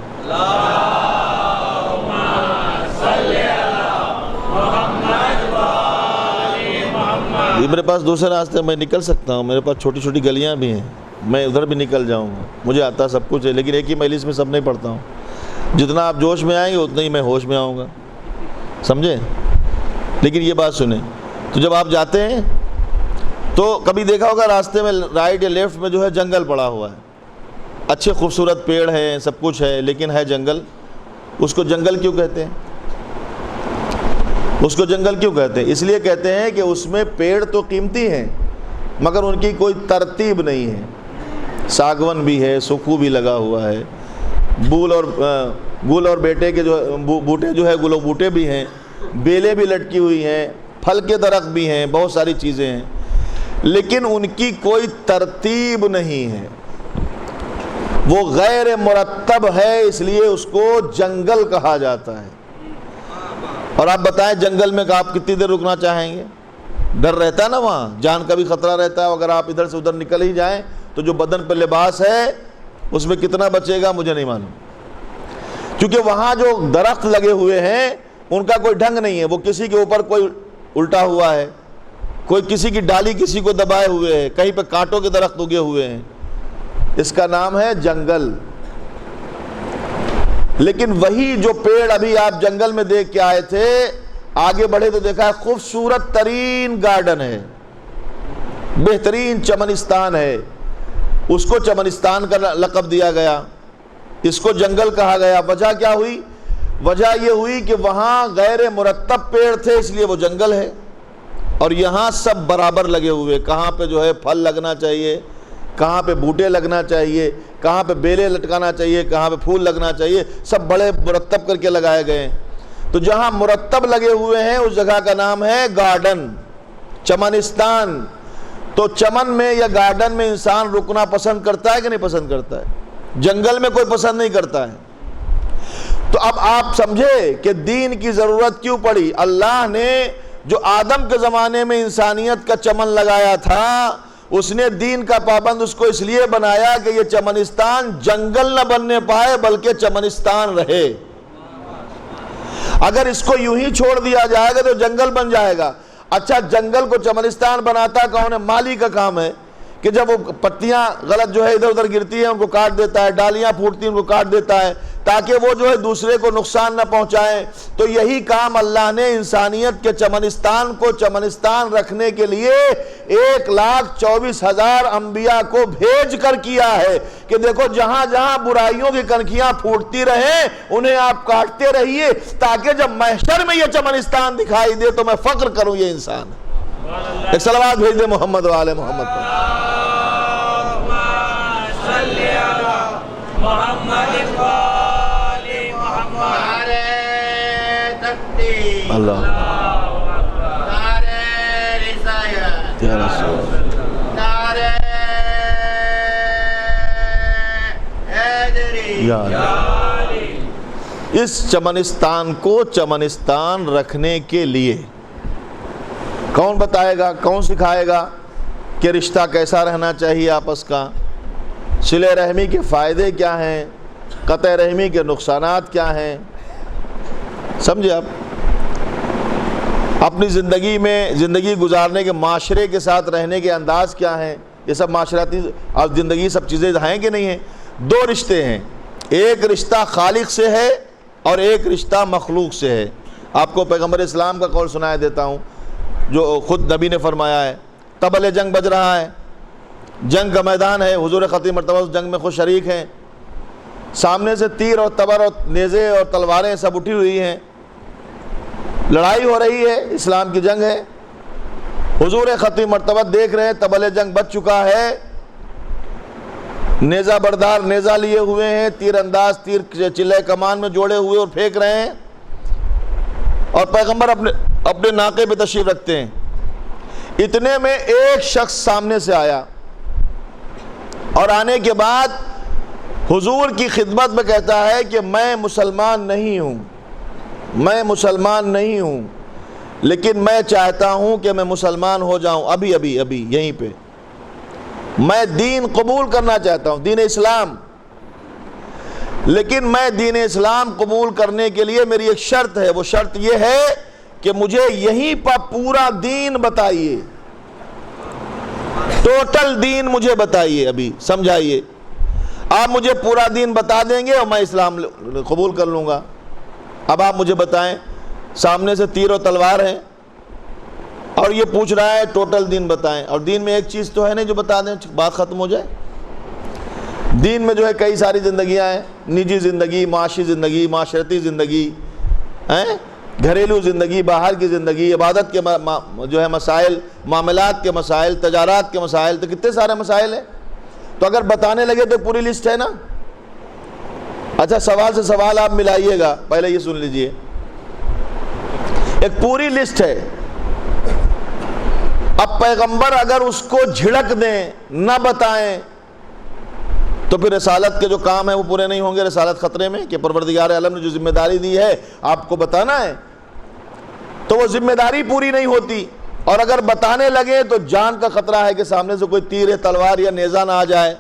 A: میرے پاس دوسرے راستے میں نکل سکتا ہوں، میرے پاس چھوٹی چھوٹی گلیاں بھی ہیں، میں ادھر بھی نکل جاؤں گا، مجھے آتا سب کچھ ہے، لیکن ایک ہی مجلس میں سب نہیں پڑھتا ہوں۔ جتنا آپ جوش میں آئیں گے اتنا ہی میں ہوش میں آؤں گا، سمجھے؟ لیکن یہ بات سنیں، تو جب آپ جاتے ہیں تو کبھی دیکھا ہوگا راستے میں رائٹ یا لیفٹ میں جو ہے جنگل پڑا ہوا ہے، اچھے خوبصورت پیڑ ہیں، سب کچھ ہے، لیکن ہے جنگل۔ اس کو جنگل کیوں کہتے ہیں؟ اس کو جنگل کیوں کہتے ہیں؟ اس لیے کہتے ہیں کہ اس میں پیڑ تو قیمتی ہیں مگر ان کی کوئی ترتیب نہیں ہے۔ ساگون بھی ہے، سکھو بھی لگا ہوا ہے، گل اور بیٹے کے جو بوٹے جو ہے، گل و بوٹے بھی ہیں، بیلیں بھی لٹکی ہوئی ہیں، پھل کے درخت بھی ہیں، بہت ساری چیزیں ہیں، لیکن ان کی کوئی ترتیب نہیں ہے، وہ غیر مرتب ہے، اس لیے اس کو جنگل کہا جاتا ہے۔ اور آپ بتائیں جنگل میں کہ آپ کتنی دیر رکنا چاہیں گے؟ ڈر رہتا ہے نا، وہاں جان کا بھی خطرہ رہتا ہے، اگر آپ ادھر سے ادھر نکل ہی جائیں تو جو بدن پہ لباس ہے اس میں کتنا بچے گا مجھے نہیں معلوم، کیونکہ وہاں جو درخت لگے ہوئے ہیں ان کا کوئی ڈھنگ نہیں ہے، وہ کسی کے اوپر کوئی الٹا ہوا ہے، کوئی کسی کی ڈالی کسی کو دبائے ہوئے ہے، کہیں پہ کانٹوں کے درخت اگے ہوئے ہیں، اس کا نام ہے جنگل۔ لیکن وہی جو پیڑ ابھی آپ جنگل میں دیکھ کے آئے تھے، آگے بڑھے تو دیکھا ہے خوبصورت ترین گارڈن ہے، بہترین چمنستان ہے، اس کو چمنستان کا لقب دیا گیا، اس کو جنگل کہا گیا۔ وجہ کیا ہوئی؟ وجہ یہ ہوئی کہ وہاں غیر مرتب پیڑ تھے اس لیے وہ جنگل ہے، اور یہاں سب برابر لگے ہوئے، کہاں پہ جو ہے پھل لگنا چاہیے، کہاں پہ بوٹے لگنا چاہیے، کہاں پہ بیلیں لٹکانا چاہیے، کہاں پہ پھول لگنا چاہیے، سب بڑے مرتب کر کے لگائے گئے ہیں۔ تو جہاں مرتب لگے ہوئے ہیں اس جگہ کا نام ہے گارڈن، چمنستان۔ تو چمن میں یا گارڈن میں انسان رکنا پسند کرتا ہے کہ نہیں پسند کرتا ہے؟ جنگل میں کوئی پسند نہیں کرتا ہے۔ تو اب آپ سمجھے کہ دین کی ضرورت کیوں پڑی۔ اللہ نے جو آدم کے زمانے میں انسانیت کا چمن لگایا تھا، اس نے دین کا پابند اس کو اس لیے بنایا کہ یہ چمنستان جنگل نہ بننے پائے بلکہ چمنستان رہے۔ اگر اس کو یوں ہی چھوڑ دیا جائے گا تو جنگل بن جائے گا۔ اچھا، جنگل کو چمنستان بناتا کون ہے؟ مالی کا کام ہے کہ جب وہ پتیاں غلط جو ہے ادھر ادھر گرتی ہیں ان کو کاٹ دیتا ہے، ڈالیاں پھوٹتی ہیں ان کو کاٹ دیتا ہے تاکہ وہ جو ہے دوسرے کو نقصان نہ پہنچائیں۔ تو یہی کام اللہ نے انسانیت کے چمنستان کو چمنستان رکھنے کے لیے 1,24,000 انبیاء کو بھیج کر کیا ہے کہ دیکھو جہاں جہاں برائیوں کی کنکھیاں پھوٹتی رہیں انہیں آپ کاٹتے رہیے تاکہ جب محشر میں یہ چمنستان دکھائی دے تو میں فخر کروں یہ انسان۔ ایک صلوات بھیج دے محمد و آل محمد پر۔ اللہ یا رسول یا اس چمنستان کو چمنستان رکھنے کے لیے کون بتائے گا، کون سکھائے گا کہ رشتہ کیسا رہنا چاہیے آپس کا، صلہ رحمی کے فائدے کیا ہیں، قطع رحمی کے نقصانات کیا ہیں؟ سمجھے آپ؟ اپنی زندگی میں زندگی گزارنے کے معاشرے کے ساتھ رہنے کے انداز کیا ہیں؟ یہ سب معاشرتی اور زندگی سب چیزیں ہیں کہ نہیں ہیں؟ دو رشتے ہیں، ایک رشتہ خالق سے ہے اور ایک رشتہ مخلوق سے ہے۔ آپ کو پیغمبر اسلام کا قول سنایا دیتا ہوں جو خود نبی نے فرمایا ہے۔ طبل جنگ بج رہا ہے، جنگ کا میدان ہے، حضور خطیب مرتبہ اس جنگ میں خود شریک ہیں، سامنے سے تیر اور تبر اور نیزے اور تلواریں سب اٹھی ہوئی ہیں، لڑائی ہو رہی ہے، اسلام کی جنگ ہے۔ حضور خطیب مرتبہ دیکھ رہے ہیں طبل جنگ بج چکا ہے، نیزہ بردار نیزہ لیے ہوئے ہیں، تیر انداز تیر چلے کمان میں جوڑے ہوئے اور پھینک رہے ہیں، اور پیغمبر اپنے ناقے پہ تشریف رکھتے ہیں۔ اتنے میں ایک شخص سامنے سے آیا اور آنے کے بعد حضور کی خدمت میں کہتا ہے کہ میں مسلمان نہیں ہوں، میں مسلمان نہیں ہوں، لیکن میں چاہتا ہوں کہ میں مسلمان ہو جاؤں ابھی یہیں پہ، میں دین قبول کرنا چاہتا ہوں، دین اسلام، لیکن میں دین اسلام قبول کرنے کے لیے میری ایک شرط ہے، وہ شرط یہ ہے کہ مجھے یہیں پر پورا دین بتائیے، ٹوٹل دین مجھے بتائیے، ابھی سمجھائیے، آپ مجھے پورا دین بتا دیں گے اور میں اسلام قبول کر لوں گا۔ اب آپ مجھے بتائیں، سامنے سے تیر و تلوار ہیں اور یہ پوچھ رہا ہے ٹوٹل دین بتائیں، اور دین میں ایک چیز تو ہے نہیں جو بتا دیں بات ختم ہو جائے۔ دین میں جو ہے کئی ساری زندگیاں ہیں، نجی زندگی، معاشی زندگی، معاشرتی زندگی، گھریلو زندگی، باہر کی زندگی، عبادت کے جو ہے مسائل، معاملات کے مسائل، تجارات کے مسائل، تو کتنے سارے مسائل ہیں۔ تو اگر بتانے لگے تو پوری لسٹ ہے نا۔ اچھا، سوال سے سوال آپ ملائیے گا، پہلے یہ سن لیجئے، ایک پوری لسٹ ہے۔ اب پیغمبر اگر اس کو جھڑک دیں، نہ بتائیں، تو پھر رسالت کے جو کام ہیں وہ پورے نہیں ہوں گے، رسالت خطرے میں کہ پروردگار عالم نے جو ذمہ داری دی ہے آپ کو بتانا ہے، تو وہ ذمہ داری پوری نہیں ہوتی۔ اور اگر بتانے لگے تو جان کا خطرہ ہے کہ سامنے سے کوئی تیر، تلوار یا نیزہ نہ آ جائے۔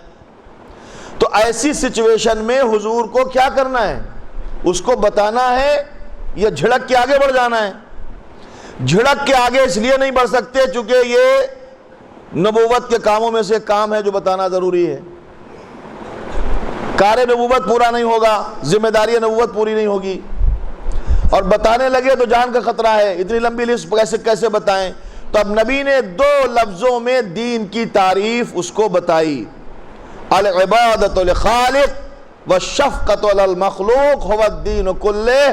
A: تو ایسی سچویشن میں حضور کو کیا کرنا ہے؟ اس کو بتانا ہے یا جھڑک کے آگے بڑھ جانا ہے؟ جھڑک کے آگے اس لیے نہیں بڑھ سکتے چونکہ یہ نبوت کے کاموں میں سے کام ہے جو بتانا ضروری ہے۔ کار نبوت پورا نہیں ہوگا، ذمہ داری نبوت پوری نہیں ہوگی، اور بتانے لگے تو جان کا خطرہ ہے، اتنی لمبی لسٹ کیسے بتائیں؟ تو اب نبی نے 2 لفظوں میں دین کی تعریف اس کو بتائی، العبادۃ للخالق والشفقۃ علی المخلوق هو الدین کلہ۔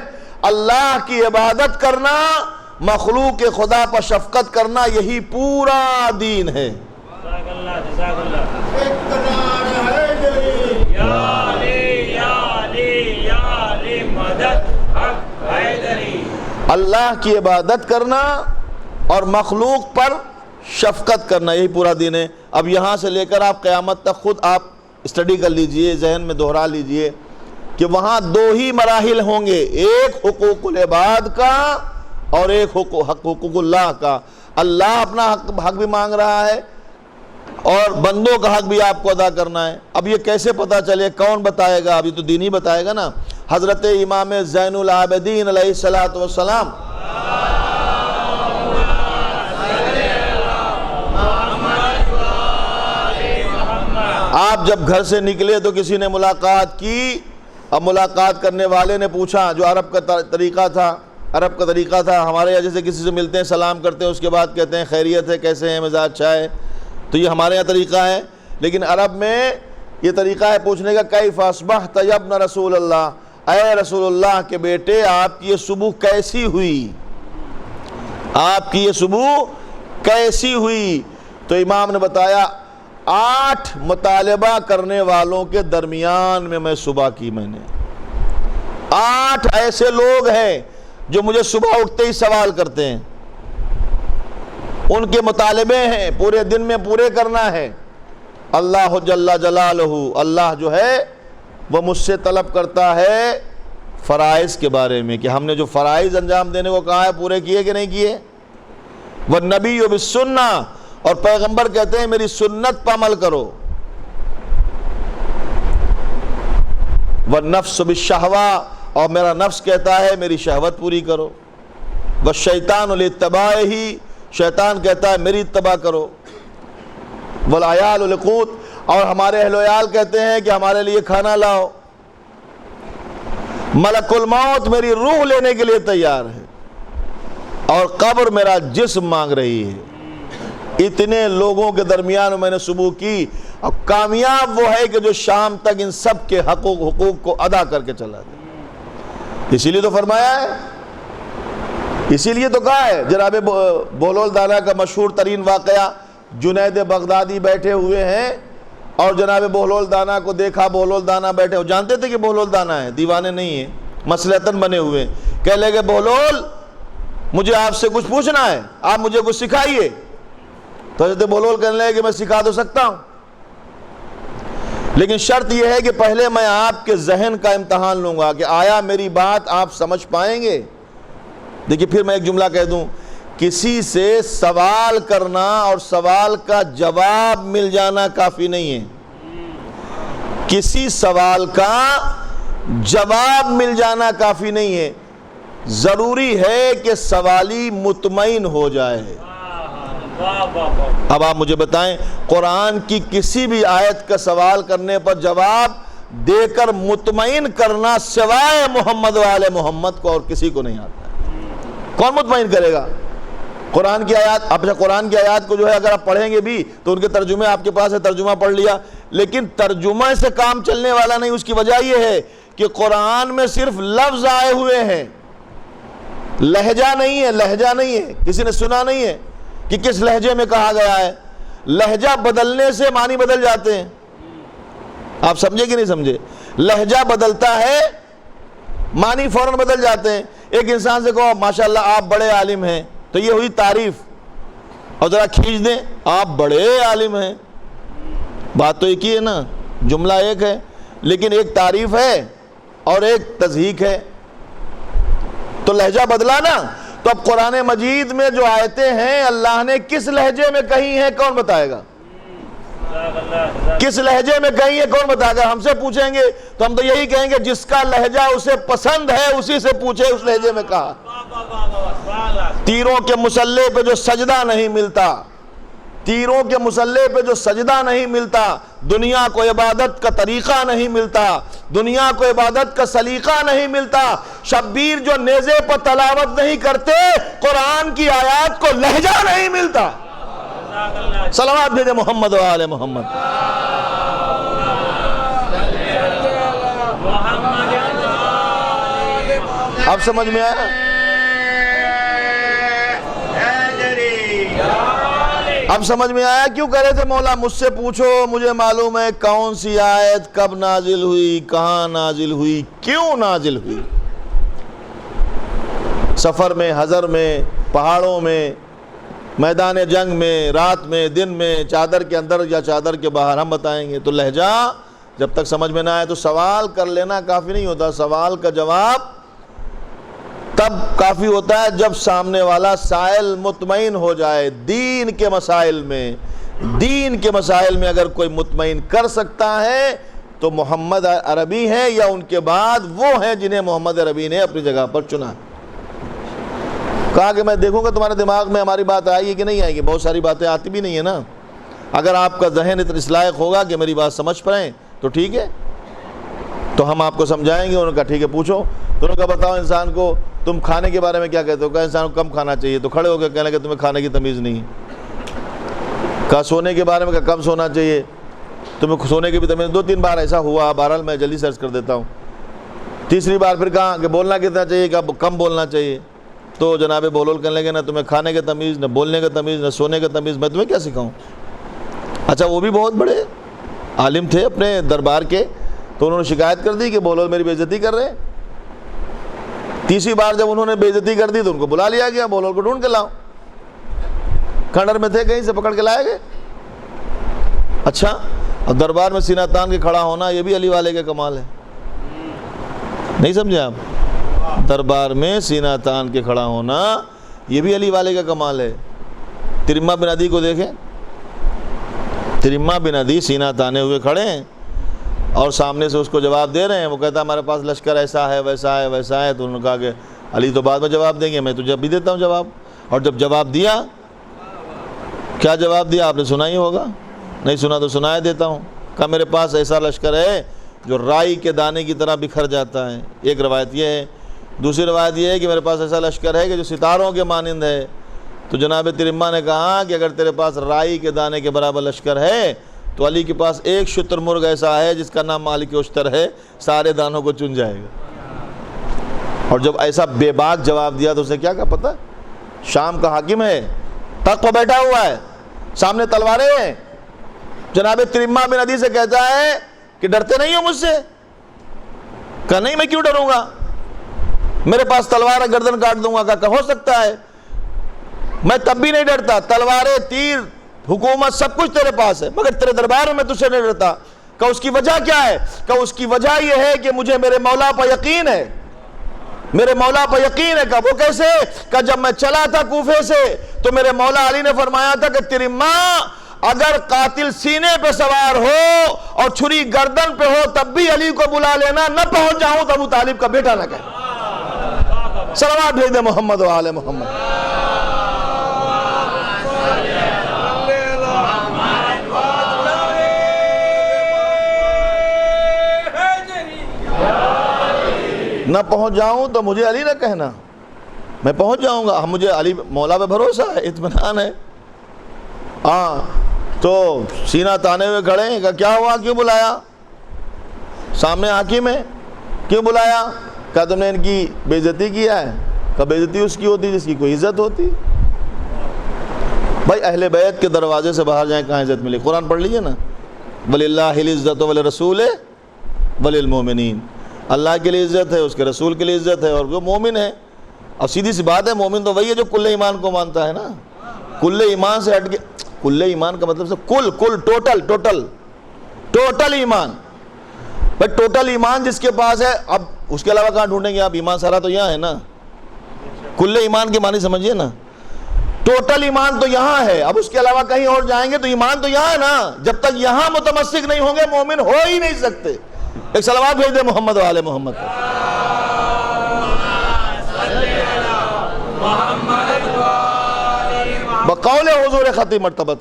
A: اللہ کی عبادت کرنا، مخلوق خدا پر شفقت کرنا، یہی پورا دین ہے۔ اللہ کی عبادت کرنا اور مخلوق پر شفقت کرنا، یہی پورا دین ہے۔ اب یہاں سے لے کر آپ قیامت تک خود آپ اسٹڈی کر لیجئے، ذہن میں دہرا لیجئے کہ وہاں دو ہی مراحل ہوں گے، ایک حقوق العباد کا اور ایک حقوق اللہ کا۔ اللہ اپنا حق بھی مانگ رہا ہے اور بندوں کا حق بھی آپ کو ادا کرنا ہے۔ اب یہ کیسے پتہ چلے، کون بتائے گا؟ اب یہ تو دین ہی بتائے گا نا۔ حضرت امام زین العابدین علیہ السلام آپ جب گھر سے نکلے تو کسی نے ملاقات کی، اب ملاقات کرنے والے نے پوچھا، جو عرب کا طریقہ تھا، ہمارے یہاں جیسے کسی سے ملتے ہیں سلام کرتے ہیں، اس کے بعد کہتے ہیں خیریت ہے، کیسے ہیں، مزاج اچھا ہے، تو یہ ہمارے یہاں طریقہ ہے، لیکن عرب میں یہ طریقہ ہے پوچھنے کا، کیف اصبحت یا ابن رسول اللہ، اے رسول اللہ کے بیٹے آپ کی یہ صبح کیسی ہوئی، آپ کی یہ صبح کیسی ہوئی؟ تو امام نے بتایا 8 مطالبہ کرنے والوں کے درمیان میں صبح کی، میں نے 8 ایسے لوگ ہیں جو مجھے صبح اٹھتے ہی سوال کرتے ہیں، ان کے مطالبے ہیں، پورے دن میں پورے کرنا ہے۔ اللہ جل جلالہ، اللہ جو ہے وہ مجھ سے طلب کرتا ہے فرائض کے بارے میں، کہ ہم نے جو فرائض انجام دینے کو کہا ہے پورے کیے کہ نہیں کیے۔ والنبی بالسنہ، اور پیغمبر کہتے ہیں میری سنت پر عمل کرو۔ والنفس بالشہوہ، اور میرا نفس کہتا ہے میری شہوت پوری کرو۔ والشیطان لاتباعہ، شیطان کہتا ہے میری اتباع کرو۔ والعیال لقوت، اور ہمارے اہل و عیال کہتے ہیں کہ ہمارے لیے کھانا لاؤ۔ ملک الموت میری روح لینے کے لیے تیار ہے، اور قبر میرا جسم مانگ رہی ہے۔ اتنے لوگوں کے درمیان میں نے صبح کی، اور کامیاب وہ ہے کہ جو شام تک ان سب کے حقوق کو ادا کر کے چلا جائے۔ اسی لیے تو فرمایا ہے، اسی لیے تو کہا ہے۔ جناب بہلول دانا کا مشہور ترین واقعہ، جنید بغدادی بیٹھے ہوئے ہیں اور جناب بہلول دانا کو دیکھا، بہلول دانا بیٹھے، وہ جانتے تھے کہ بہلول دانا ہے، دیوانے نہیں ہیں، مصلحتاً بنے ہوئے، کہہ لے کہ بہلول مجھے آپ سے کچھ پوچھنا ہے، آپ مجھے کچھ سکھائیے۔ تو حضرت بہلول کہنے لگے کہ میں سکھا تو سکتا ہوں، لیکن شرط یہ ہے کہ پہلے میں آپ کے ذہن کا امتحان لوں گا کہ آیا میری بات آپ سمجھ پائیں گے۔ دیکھیے پھر میں ایک جملہ کہہ دوں، کسی سے سوال کرنا اور سوال کا جواب مل جانا کافی نہیں ہے، کسی سوال کا جواب مل جانا کافی نہیں ہے، ضروری ہے کہ سوالی مطمئن ہو جائے۔ اب آپ مجھے بتائیں، قرآن کی کسی بھی آیت کا سوال کرنے پر جواب دے کر مطمئن کرنا سوائے محمد والے محمد کو اور کسی کو نہیں آتا ہے۔ کون مطمئن کرے گا؟ قرآن کی آیات، اب قرآن کی آیات کو جو ہے اگر آپ پڑھیں گے بھی تو ان کے ترجمے آپ کے پاس ہے، ترجمہ پڑھ لیا، لیکن ترجمہ سے کام چلنے والا نہیں۔ اس کی وجہ یہ ہے کہ قرآن میں صرف لفظ آئے ہوئے ہیں، لہجہ نہیں ہے، لہجہ نہیں ہے، کسی نے سنا نہیں ہے کہ کس لہجے میں کہا گیا ہے۔ لہجہ بدلنے سے معنی بدل جاتے ہیں، آپ سمجھے کہ نہیں سمجھے؟ لہجہ بدلتا ہے، معنی فوراً بدل جاتے ہیں۔ ایک انسان سے کہو ماشاءاللہ آپ بڑے عالم ہیں، تو یہ ہوئی تعریف، اور ذرا کھینچ دیں آپ بڑے عالم ہیں، بات تو ایک ہی ہے نا، جملہ ایک ہے، لیکن ایک تعریف ہے اور ایک تضحیک ہے، تو لہجہ بدلا نا۔ تو اب قرآن مجید میں جو آیتیں ہیں اللہ نے کس لہجے میں کہی ہیں کون بتائے گا؟ کس لہجے میں کہی ہے کون بتائے گا؟ ہم سے پوچھیں گے تو ہم تو یہی کہیں گے جس کا لہجہ اسے پسند ہے اسی سے پوچھے، اس لہجے میں کہا۔ تیروں کے مسلح پہ جو سجدہ نہیں ملتا، تیروں کے مسلح پہ جو سجدہ نہیں ملتا، دنیا کو عبادت کا طریقہ نہیں ملتا، دنیا کو عبادت کا سلیقہ نہیں ملتا، شبیر جو نیزے پر تلاوت نہیں کرتے، قرآن کی آیات کو لہجہ نہیں ملتا۔ صلوات بھیجے محمد و آل محمد۔ اب سمجھ میں آیا؟ اب سمجھ میں آیا کیوں کہہ رہے تھے مولا مجھ سے پوچھو، مجھے معلوم ہے کون سی آیت کب نازل ہوئی، کہاں نازل ہوئی، کیوں نازل ہوئی۔ سفر میں، حضر میں، پہاڑوں میں، میدان جنگ میں، رات میں، دن میں، چادر کے اندر یا چادر کے باہر، ہم بتائیں گے۔ تو لہجہ جب تک سمجھ میں نہ آئے تو سوال کر لینا کافی نہیں ہوتا، سوال کا جواب تب کافی ہوتا ہے جب سامنے والا سائل مطمئن ہو جائے۔ دین کے مسائل میں اگر کوئی مطمئن کر سکتا ہے تو محمد عربی ہیں یا ان کے بعد وہ ہیں جنہیں محمد عربی نے اپنی جگہ پر چنا۔ کہا کہ میں دیکھوں گا تمہارے دماغ میں ہماری بات آئی ہے کہ نہیں آئے گی، بہت ساری باتیں آتی بھی نہیں ہیں نا۔ اگر آپ کا ذہن اس لائق ہوگا کہ میری بات سمجھ پائیں تو ٹھیک ہے، تو ہم آپ کو سمجھائیں گے۔ انہوں نے کہا ٹھیک ہے پوچھو۔ تو انہوں نے کہا بتاؤ انسان کو تم کھانے کے بارے میں کیا کہتے ہو؟ کہا انسان کو کم کھانا چاہیے۔ تو کھڑے ہو کے کہنے لگے تمہیں کھانے کی تمیز نہیں۔ کہا سونے کے بارے میں کہا کم سونا چاہیے، تمہیں سونے کی بھی تمیز۔ 2-3 بار ایسا ہوا، بہرحال میں جلدی سرچ کر دیتا ہوں۔ تیسری بار پھر کہا کہ بولنا کتنا چاہیے، کہا کم بولنا چاہیے۔ تو جناب بولول کہنے لگے نہ تمہیں کھانے کی تمیز، نہ بولنے کا تمیز، نہ سونے کا تمیز، میں تمہیں کیا سکھاؤں۔ اچھا وہ بھی بہت بڑے عالم تھے اپنے دربار کے، تو انہوں نے شکایت کر دی کہ بولول میری بے عزتی کر رہے ہیں۔ تیسری بار جب انہوں نے بے عزتی کر دی تو ان کو بلا لیا گیا، بولول کو ڈھونڈ کے لاؤ۔ کھنڈر میں تھے، کہیں سے پکڑ کے لائے گئے۔ اچھا اور دربار میں سینہ تان کے کھڑا ہونا یہ بھی علی والے کا کمال ہے، نہیں سمجھے آپ؟ دربار میں سینہ تان کے کھڑا ہونا یہ بھی علی والے کا کمال ہے۔ ترمہ بن عدی کو دیکھیں، ترمہ بن عدی سینہ تانے ہوئے کھڑے ہیں اور سامنے سے اس کو جواب دے رہے ہیں۔ وہ کہتا ہے ہمارے پاس لشکر ایسا ہے ویسا ہے ویسا ہے۔ تو انہوں نے کہا کہ علی تو بعد میں جواب دیں گے، میں تو جب بھی دیتا ہوں جواب۔ اور جب جواب دیا، کیا جواب دیا آپ نے سنا ہی ہوگا، نہیں سنا تو سنایا دیتا ہوں۔ کہا میرے پاس ایسا لشکر ہے جو رائی کے دانے کی طرح بکھر جاتا ہے، ایک روایت یہ ہے۔ دوسری روایت یہ ہے کہ میرے پاس ایسا لشکر ہے کہ جو ستاروں کے مانند ہے۔ تو جناب ترمہ نے کہا کہ اگر تیرے پاس رائی کے دانے کے برابر لشکر ہے تو علی کے پاس ایک شتر مرغ ایسا ہے جس کا نام مالک اشتر ہے، سارے دانوں کو چن جائے گا۔ اور جب ایسا بے باک جواب دیا تو اسے کیا کہا پتہ؟ شام کا حاکم ہے، تخت پر بیٹھا ہوا ہے، سامنے تلواریں ہیں۔ جناب ترمہ بن عدی سے کہتا ہے کہ ڈرتے نہیں ہو مجھ سے؟ کہا نہیں میں کیوں ڈروں گا، میرے پاس تلوار ہے گردن کاٹ دوں گا۔ کہا ہو سکتا ہے، میں تب بھی نہیں ڈرتا، تلواریں، تیر، حکومت سب کچھ تیرے پاس ہے، مگر تیرے دربار میں تجھ سے نہیں ڈرتا۔ کہ اس کی وجہ کیا ہے؟ کہ اس کی وجہ یہ ہے کہ مجھے میرے مولا پر یقین ہے، میرے مولا پر یقین ہے۔ کہ وہ کیسے؟ کہ جب میں چلا تھا کوفے سے تو میرے مولا علی نے فرمایا تھا کہ ترمہ اگر قاتل سینے پہ سوار ہو اور چھری گردن پہ ہو تب بھی علی کو بلا لینا، نہ پہنچ جاؤں تو ابو طالب کا بیٹا نہ کہے۔ صلوات بھیج دے محمد و آل محمد۔ نہ پہنچ جاؤں تو مجھے علی نہ کہنا، میں پہنچ جاؤں گا، مجھے علی مولا پہ بھروسہ ہے، اطمینان ہے۔ ہاں تو سینہ تانے ہوئے کھڑے ہیں۔ کہ کیا ہوا، کیوں بلایا؟ سامنے حاکم ہے، کیوں بلایا؟ کہا تم نے ان کی بے عزتی کیا ہے۔ کہ بے عزتی اس کی ہوتی جس کی کوئی عزت ہوتی۔ بھائی اہل بیت کے دروازے سے باہر جائیں کہاں عزت ملی؟ قرآن پڑھ لیجئے نا، وَلِلَّهِ الْعِزَّةُ وَلِلرَّسُولِ وَلِلْمُؤْمِنِينَ۔ اللہ کے لیے عزت ہے، اس کے رسول کے لیے عزت ہے، اور وہ مومن ہے۔ اور سیدھی سی بات ہے، مومن تو وہی ہے جو کل ایمان کو مانتا ہے نا۔ کل ایمان سے ہٹ کے، کل ایمان کا مطلب سے کل ٹوٹل ایمان۔ بٹ ٹوٹل ایمان جس کے پاس ہے، اب اس کے علاوہ کہاں ڈھونڈیں گے آپ؟ ایمان سارا تو یہاں ہے نا۔ کل ایمان کے معنی سمجھیے نا، ٹوٹل ایمان تو یہاں ہے، اب اس کے علاوہ کہیں اور جائیں گے تو ایمان تو یہاں ہے نا۔ جب تک یہاں متمسک نہیں ہوں گے مومن ہو ہی نہیں سکتے۔ ایک صلوات بھیج دے محمد و آل محمد۔ بقول حضور خطیب مرتبت،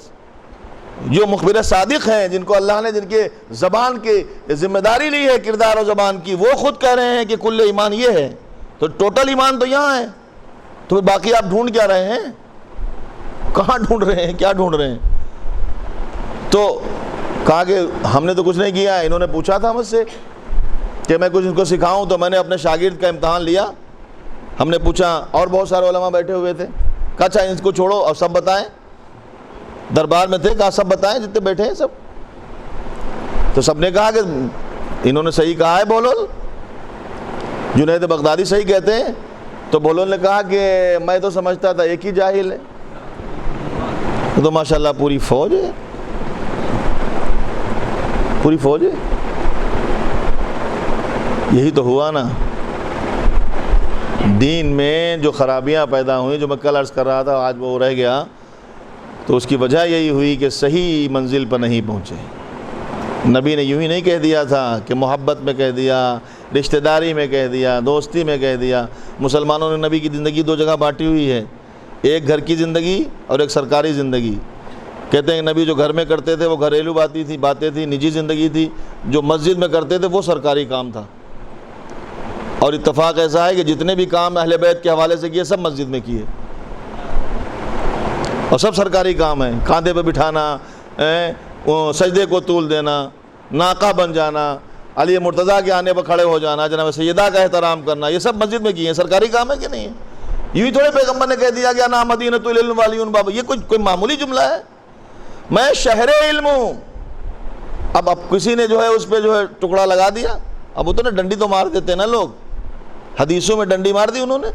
A: جو مخبر صادق ہیں، جن کو اللہ نے جن کے زبان کی ذمہ داری لی ہے کردار و زبان کی، وہ خود کہہ رہے ہیں کہ کل ایمان یہ ہے۔ تو ٹوٹل ایمان تو یہاں ہے، تو باقی آپ ڈھونڈ کیا رہے ہیں؟ کہاں ڈھونڈ رہے ہیں؟ کیا ڈھونڈ رہے ہیں؟ تو کہا کہ ہم نے تو کچھ نہیں کیا ہے، انہوں نے پوچھا تھا مجھ سے کہ میں کچھ ان کو سکھاؤں، تو میں نے اپنے شاگرد کا امتحان لیا۔ ہم نے پوچھا، اور بہت سارے علماء بیٹھے ہوئے تھے، کہا اچھا ان کو چھوڑو اور سب بتائیں۔ دربار میں تھے، کہا سب بتائیں جتنے بیٹھے ہیں سب. تو سب نے کہا کہ انہوں نے صحیح کہا ہے بولول، جنید بغدادی صحیح کہتے ہیں. تو بولول نے کہا کہ میں تو سمجھتا تھا ایک ہی جاہل ہے. تو ماشاءاللہ پوری فوج ہے، پوری فوج ہے. یہی تو ہوا نا دین میں جو خرابیاں پیدا ہوئیں، جو میں کل عرض کر رہا تھا آج وہ رہ گیا. تو اس کی وجہ یہی ہوئی کہ صحیح منزل پر نہیں پہنچے. نبی نے یوں ہی نہیں کہہ دیا تھا کہ محبت میں کہہ دیا، رشتہ داری میں کہہ دیا، دوستی میں کہہ دیا. مسلمانوں نے نبی کی زندگی دو جگہ بانٹی ہوئی ہے، ایک گھر کی زندگی اور ایک سرکاری زندگی. کہتے ہیں کہ نبی جو گھر میں کرتے تھے وہ گھریلو باتیں تھی، نجی زندگی تھی. جو مسجد میں کرتے تھے وہ سرکاری کام تھا. اور اتفاق ایسا ہے کہ جتنے بھی کام اہل بیت کے حوالے سے کیے سب مسجد میں کیے، اور سب سرکاری کام ہیں. کاندھے پہ بٹھانا، سجدے کو طول دینا، ناقہ بن جانا، علی مرتضیٰ کے آنے پر کھڑے ہو جانا، جناب سیدہ کا احترام کرنا، یہ سب مسجد میں کیے ہیں. سرکاری کام ہے کہ نہیں ہے؟ یوں ہی تھوڑے پیغمبر نے کہہ دیا کہ انا مدینۃ العلم والیون بابا. یہ کوئی معمولی جملہ ہے؟ میں شہر علم ہوں. اب کسی نے جو ہے اس پہ جو ہے ٹکڑا لگا دیا. اب وہ تو نا ڈنڈی تو مار دیتے نا لوگ، حدیثوں میں ڈنڈی مار دی انہوں نے.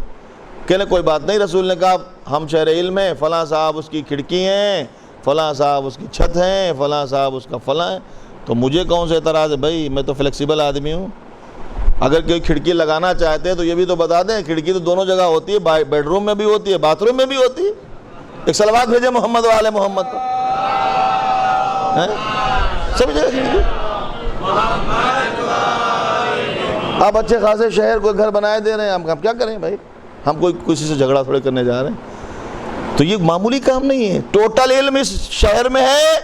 A: کہنے کوئی بات نہیں، رسول نے کہا ہم شہر علم ہیں، فلاں صاحب اس کی کھڑکی ہیں، فلاں صاحب اس کی چھت ہیں، فلاں صاحب اس کا فلاں ہے. تو مجھے کون سے اعتراض ہے بھائی؟ میں تو فلیکسیبل آدمی ہوں. اگر کوئی کھڑکی لگانا چاہتے ہیں تو یہ بھی تو بتا دیں. کھڑکی تو دونوں جگہ ہوتی ہے، بیڈ روم میں بھی ہوتی ہے، باتھ روم میں بھی ہوتی ہے. ایک صلوات بھیجے محمد والے محمد کو، سب جگہ کھڑکی. آپ اچھے خاصے شہر کوئی گھر بنائے دے رہے ہیں، ہم کیا کریں بھائی؟ ہم کوئی کسی سے جھگڑا تھوڑے کرنے جا رہے ہیں. تو یہ معمولی کام نہیں ہے. ٹوٹل علم اس شہر میں ہے.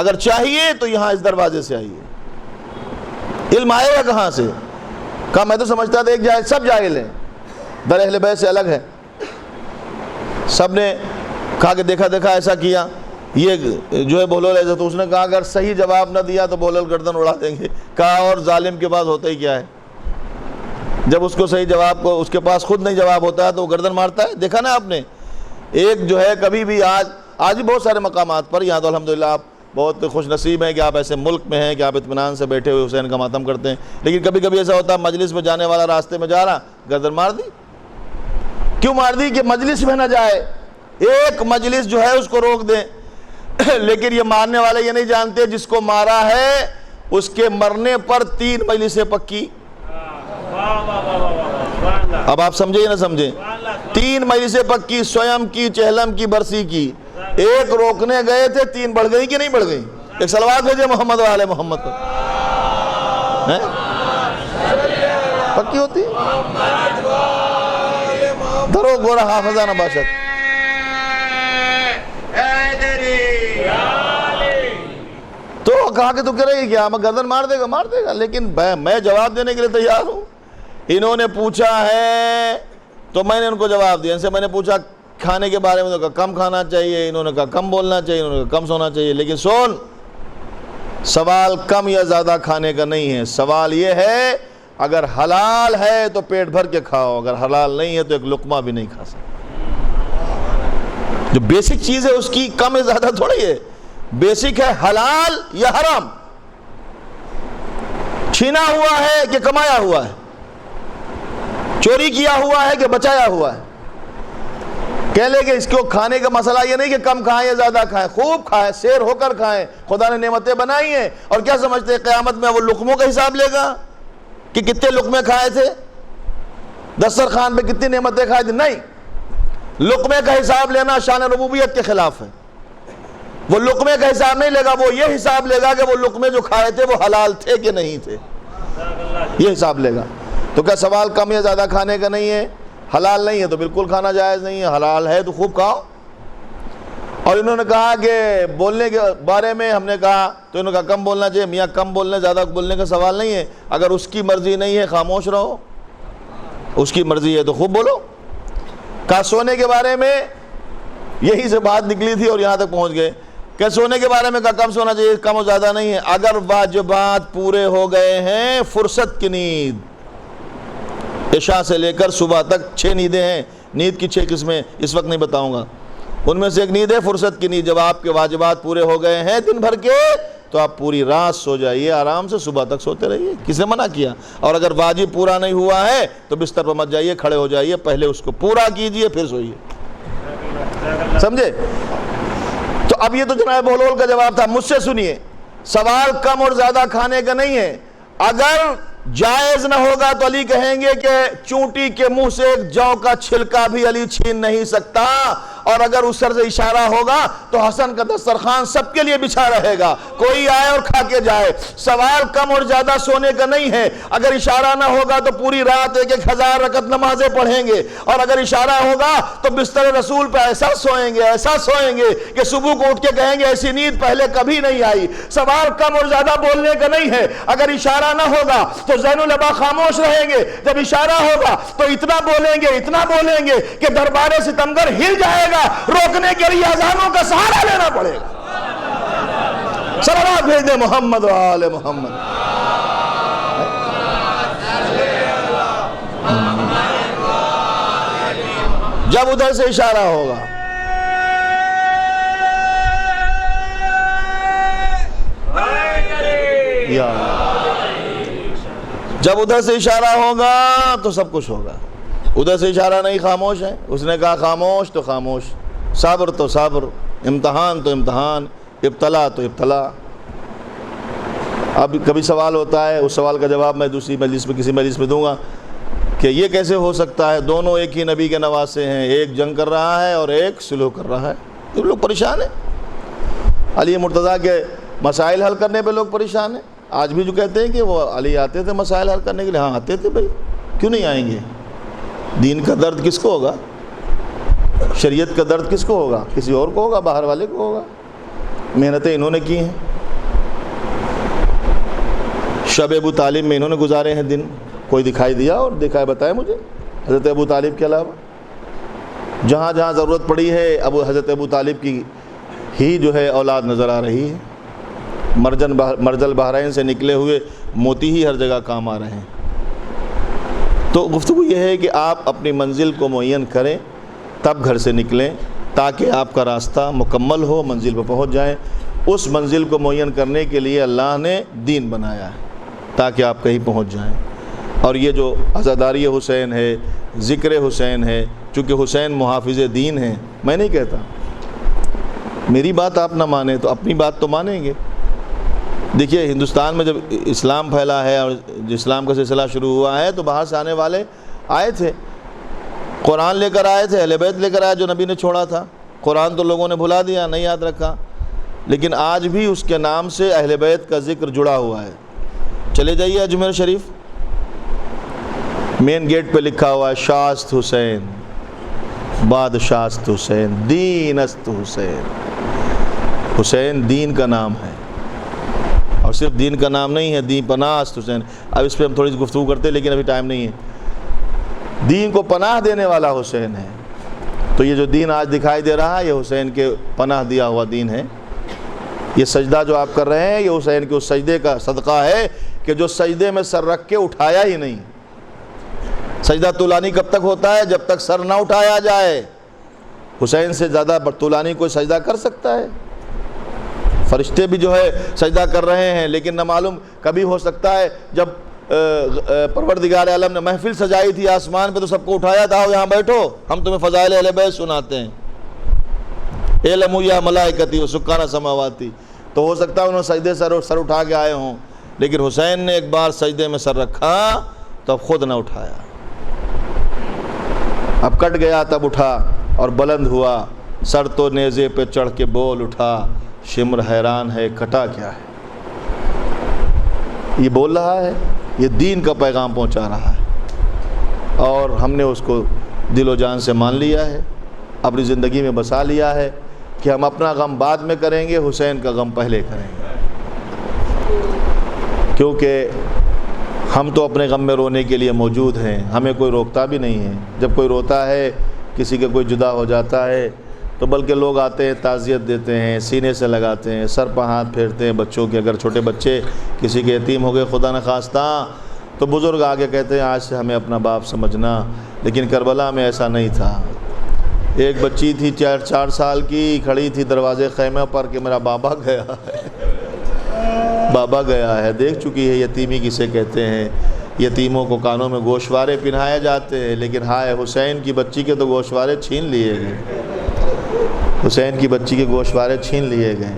A: اگر چاہیے تو یہاں اس دروازے سے آئیے. علم آئے گا کہاں سے؟ کہا میں تو سمجھتا تھا ایک جاہل، سب جاہل ہیں، در اہل بیت سے الگ ہے. سب نے کہا کہ دیکھا ایسا کیا. یہ جو ہے بولول ایسا، تو اس نے کہا اگر صحیح جواب نہ دیا تو بولول گردن اڑا دیں گے. کہا اور ظالم کے پاس ہوتا ہی کیا ہے؟ جب اس کو صحیح جواب کو اس کے پاس خود نہیں جواب ہوتا ہے تو وہ گردن مارتا ہے. دیکھا نا آپ نے، ایک جو ہے کبھی بھی آج بھی بہت سارے مقامات پر، یہاں تو الحمدللہ آپ بہت خوش نصیب ہیں کہ آپ ایسے ملک میں ہیں کہ آپ اطمینان سے بیٹھے ہوئے حسین کا ماتم کرتے ہیں. لیکن کبھی کبھی ایسا ہوتا ہے مجلس میں جانے والا راستے میں جا رہا، گردن مار دی. کیوں مار دی؟ کہ مجلس میں نہ جائے. ایک مجلس جو ہے اس کو روک دیں. لیکن یہ مارنے والے یہ نہیں جانتے جس کو مارا ہے اس کے مرنے پر 3 مجلسیں پکی. اب آپ سمجھے یا نہ سمجھیں؟ 3 مجلسیں پکی، سویم کی، چہلم کی، برسی کی. ایک روکنے گئے تھے، 3 بڑھ گئی کہ نہیں بڑھ گئی؟ ایک صلوات بھیجے محمد والے محمد پر. پکی ہوتی دھرو گورا حافظہ نباشت. تو کہا کہ تو کہہ رہی کیا؟ میں گردن مار دے گا. لیکن میں جواب دینے کے لیے تیار ہوں. انہوں نے پوچھا ہے تو میں نے ان کو جواب دیا. ان سے میں نے پوچھا کھانے کے بارے میں، تو کہا کم کھانا چاہیے، انہوں نے کہا کم بولنا چاہیے، انہوں نے کہا کم سونا چاہیے. لیکن سن، سوال کم یا زیادہ کھانے کا نہیں ہے. سوال یہ ہے اگر حلال ہے تو پیٹ بھر کے کھاؤ، اگر حلال نہیں ہے تو ایک لقمہ بھی نہیں کھا سکتے. جو بیسک چیز ہے اس کی کم یا زیادہ تھوڑی ہے. بیسک ہے حلال یا حرام، چھینا ہوا ہے کہ کمایا ہوا ہے، چوری کیا ہوا ہے کہ بچایا ہوا ہے. کہہ لے کہ اس کو کھانے کا مسئلہ یہ نہیں کہ کم کھائیں یا زیادہ کھائیں، خوب کھائیں، سیر ہو کر کھائیں. خدا نے نعمتیں بنائی ہیں. اور کیا سمجھتے ہیں قیامت میں وہ لقموں کا حساب لے گا کہ کتنے لقمے کھائے تھے، دسترخوان پہ کتنی نعمتیں کھائے تھے؟ نہیں. لقمے کا حساب لینا شان ربوبیت کے خلاف ہے. وہ لقمے کا حساب نہیں لے گا، وہ یہ حساب لے گا کہ وہ لقمے جو کھائے تھے وہ حلال تھے کہ نہیں تھے، یہ حساب لے گا. تو کیا سوال کم یا زیادہ کھانے کا نہیں ہے؟ حلال نہیں ہے تو بالکل کھانا جائز نہیں ہے، حلال ہے تو خوب کھاؤ. اور انہوں نے کہا کہ بولنے کے بارے میں ہم نے کہا تو انہوں نے کہا کم بولنا چاہیے. میاں کم بولنے زیادہ بولنے کا سوال نہیں ہے. اگر اس کی مرضی نہیں ہے خاموش رہو، اس کی مرضی ہے تو خوب بولو. کہا سونے کے بارے میں یہی سے بات نکلی تھی اور یہاں تک پہنچ گئے کہ سونے کے بارے میں کہا کم سونا چاہیے، کم و زیادہ نہیں ہے. اگر واجبات پورے ہو گئے ہیں، فرصت کی نیند، عشاء سے لے کر صبح تک 6 نیندیں ہیں. نیند کی 6 قسمیں اس وقت نہیں بتاؤں گا. ان میں سے ایک نیند ہے فرصت کی نیند. جب آپ کے واجبات پورے ہو گئے ہیں دن بھر کے تو آپ پوری رات سو جائیے آرام سے, صبح تک سوتے رہیے. کس نے منع کیا؟ اور اگر واجب پورا نہیں ہوا ہے تو بستر پر مت جائیے, کھڑے ہو جائیے, پہلے اس کو پورا کیجئے پھر سوئیے. سمجھے؟ تو اب یہ تو جناب بہلول کا جواب تھا. مجھ سے سنیے, سوال کم اور زیادہ کھانے کا نہیں ہے. اگر جائز نہ ہوگا تو علی کہیں گے کہ چونٹی کے منہ سے ایک جو کا چھلکا بھی علی چھین نہیں سکتا, اور اگر اس سر سے اشارہ ہوگا تو حسن کا دسترخوان سب کے لیے بچھا رہے گا, کوئی آئے اور کھا کے جائے. سوال کم اور زیادہ سونے کا نہیں ہے. اگر اشارہ نہ ہوگا تو پوری رات 1000 رکعت نمازیں پڑھیں گے, اور اگر اشارہ ہوگا تو بستر رسول پہ ایسا سوئیں گے کہ صبح کو اٹھ کے کہیں گے ایسی نیند پہلے کبھی نہیں آئی. سوال کم اور زیادہ بولنے کا نہیں ہے. اگر اشارہ نہ ہوگا تو زین العبا خاموش رہیں گے, جب اشارہ ہوگا تو اتنا بولیں گے کہ دربار ستمگر ہل جائے گا, روکنے کے لیے اذانوں کا سہارا لینا پڑے گا. صلوات بھیج دیں محمد و آل محمد. جب ادھر سے اشارہ ہوگا تو سب کچھ ہوگا. ادھر سے اشارہ نہیں, خاموش ہے. اس نے کہا خاموش تو خاموش, صبر تو صبر, امتحان تو امتحان, ابتلا تو ابتلا. اب کبھی سوال ہوتا ہے, اس سوال کا جواب میں دوسری مجلس میں کسی مجلس میں دوں گا کہ یہ کیسے ہو سکتا ہے, دونوں ایک ہی نبی کے نواسے ہیں, ایک جنگ کر رہا ہے اور ایک صلح کر رہا ہے. تو لوگ پریشان ہیں. علی مرتضیٰ کے مسائل حل کرنے پہ لوگ پریشان ہیں. آج بھی جو کہتے ہیں کہ وہ علی آتے تھے مسائل حل کرنے کے لیے, ہاں آتے تھے بھائی, کیوں نہیں آئیں گے؟ دین کا درد کس کو ہوگا؟ شریعت کا درد کس کو ہوگا؟ کسی اور کو ہوگا, باہر والے کو ہوگا. محنتیں انہوں نے کی ہیں, شب ابو طالب میں انہوں نے گزارے ہیں دن. کوئی دکھائی دیا اور دکھائے بتائے مجھے حضرت ابو طالب کے علاوہ؟ جہاں جہاں ضرورت پڑی ہے حضرت ابو طالب کی ہی جو ہے اولاد نظر آ رہی ہے. مرجل بحرین سے نکلے ہوئے موتی ہی ہر جگہ کام آ رہے ہیں. تو گفتگو یہ ہے کہ آپ اپنی منزل کو معین کریں, تب گھر سے نکلیں تاکہ آپ کا راستہ مکمل ہو, منزل پہ پہنچ جائیں. اس منزل کو معین کرنے کے لیے اللہ نے دین بنایا ہے تاکہ آپ کہیں پہنچ جائیں. اور یہ جو عزاداری حسین ہے, ذکر حسین ہے, چونکہ حسین محافظ دین ہیں. میں نہیں کہتا میری بات آپ نہ مانیں تو اپنی بات تو مانیں گے. دیکھیے ہندوستان میں جب اسلام پھیلا ہے اور اسلام کا سلسلہ شروع ہوا ہے تو باہر سے آنے والے آئے تھے, قرآن لے کر آئے تھے, اہل بیت لے کر آئے جو نبی نے چھوڑا تھا. قرآن تو لوگوں نے بھلا دیا, نہیں یاد رکھا, لیکن آج بھی اس کے نام سے اہل بیت کا ذکر جڑا ہوا ہے. چلے جائیے اجمیر شریف, مین گیٹ پہ لکھا ہوا ہے شاست حسین, بادشاست حسین, دین است حسین. حسین دین کا نام ہے, اور صرف دین کا نام نہیں ہے, دین پناست حسین. اب اس پہ ہم تھوڑی سی گفتگو کرتے ہیں لیکن ابھی ٹائم نہیں ہے. دین کو پناہ دینے والا حسین ہے. تو یہ جو دین آج دکھائی دے رہا ہے یہ حسین کے پناہ دیا ہوا دین ہے. یہ سجدہ جو آپ کر رہے ہیں یہ حسین کے اس سجدے کا صدقہ ہے کہ جو سجدے میں سر رکھ کے اٹھایا ہی نہیں. سجدہ طولانی کب تک ہوتا ہے؟ جب تک سر نہ اٹھایا جائے. حسین سے زیادہ طولانی کوئی سجدہ کر سکتا ہے؟ فرشتے بھی جو ہے سجدہ کر رہے ہیں, لیکن نہ معلوم کبھی ہو سکتا ہے جب پروردگار عالم نے محفل سجائی تھی آسمان پہ تو سب کو اٹھایا تھا, یہاں بیٹھو ہم تمہیں فضائل اہل بیت سناتے ہیں, اعلموا یا ملائکتی و سکان سماواتی. تو ہو سکتا ہے انہوں نے سجدے سر اٹھا کے آئے ہوں, لیکن حسین نے ایک بار سجدے میں سر رکھا تو اب خود نہ اٹھایا, اب کٹ گیا تب اٹھا اور بلند ہوا. سر تو نیزے پہ چڑھ کے بول اٹھا, شمر حیران ہے کٹا کیا ہے. یہ بول رہا ہے, یہ دین کا پیغام پہنچا رہا ہے, اور ہم نے اس کو دل و جان سے مان لیا ہے, اپنی زندگی میں بسا لیا ہے کہ ہم اپنا غم بعد میں کریں گے, حسین کا غم پہلے کریں گے. کیونکہ ہم تو اپنے غم میں رونے کے لیے موجود ہیں, ہمیں کوئی روکتا بھی نہیں ہے. جب کوئی روتا ہے, کسی کے کوئی جدا ہو جاتا ہے تو بلکہ لوگ آتے ہیں, تعزیت دیتے ہیں, سینے سے لگاتے ہیں, سر پہ ہاتھ پھیرتے ہیں. بچوں کے اگر چھوٹے بچے کسی کے یتیم ہو گئے خدا نخواستہ تو بزرگ آگے کہتے ہیں آج سے ہمیں اپنا باپ سمجھنا, لیکن کربلا میں ایسا نہیں تھا. ایک بچی تھی 4 سال کی، کھڑی تھی دروازے خیمے پر کہ میرا بابا گیا ہے، بابا گیا ہے۔ دیکھ چکی ہے یتیمی کسے کہتے ہیں۔ یتیموں کو کانوں میں گوشوارے پہنائے جاتے ہیں، لیکن ہائے حسین کی بچی کے تو گوشوارے چھین لیے گئے، حسین کی بچی کے گوشوارے چھین لیے گئے۔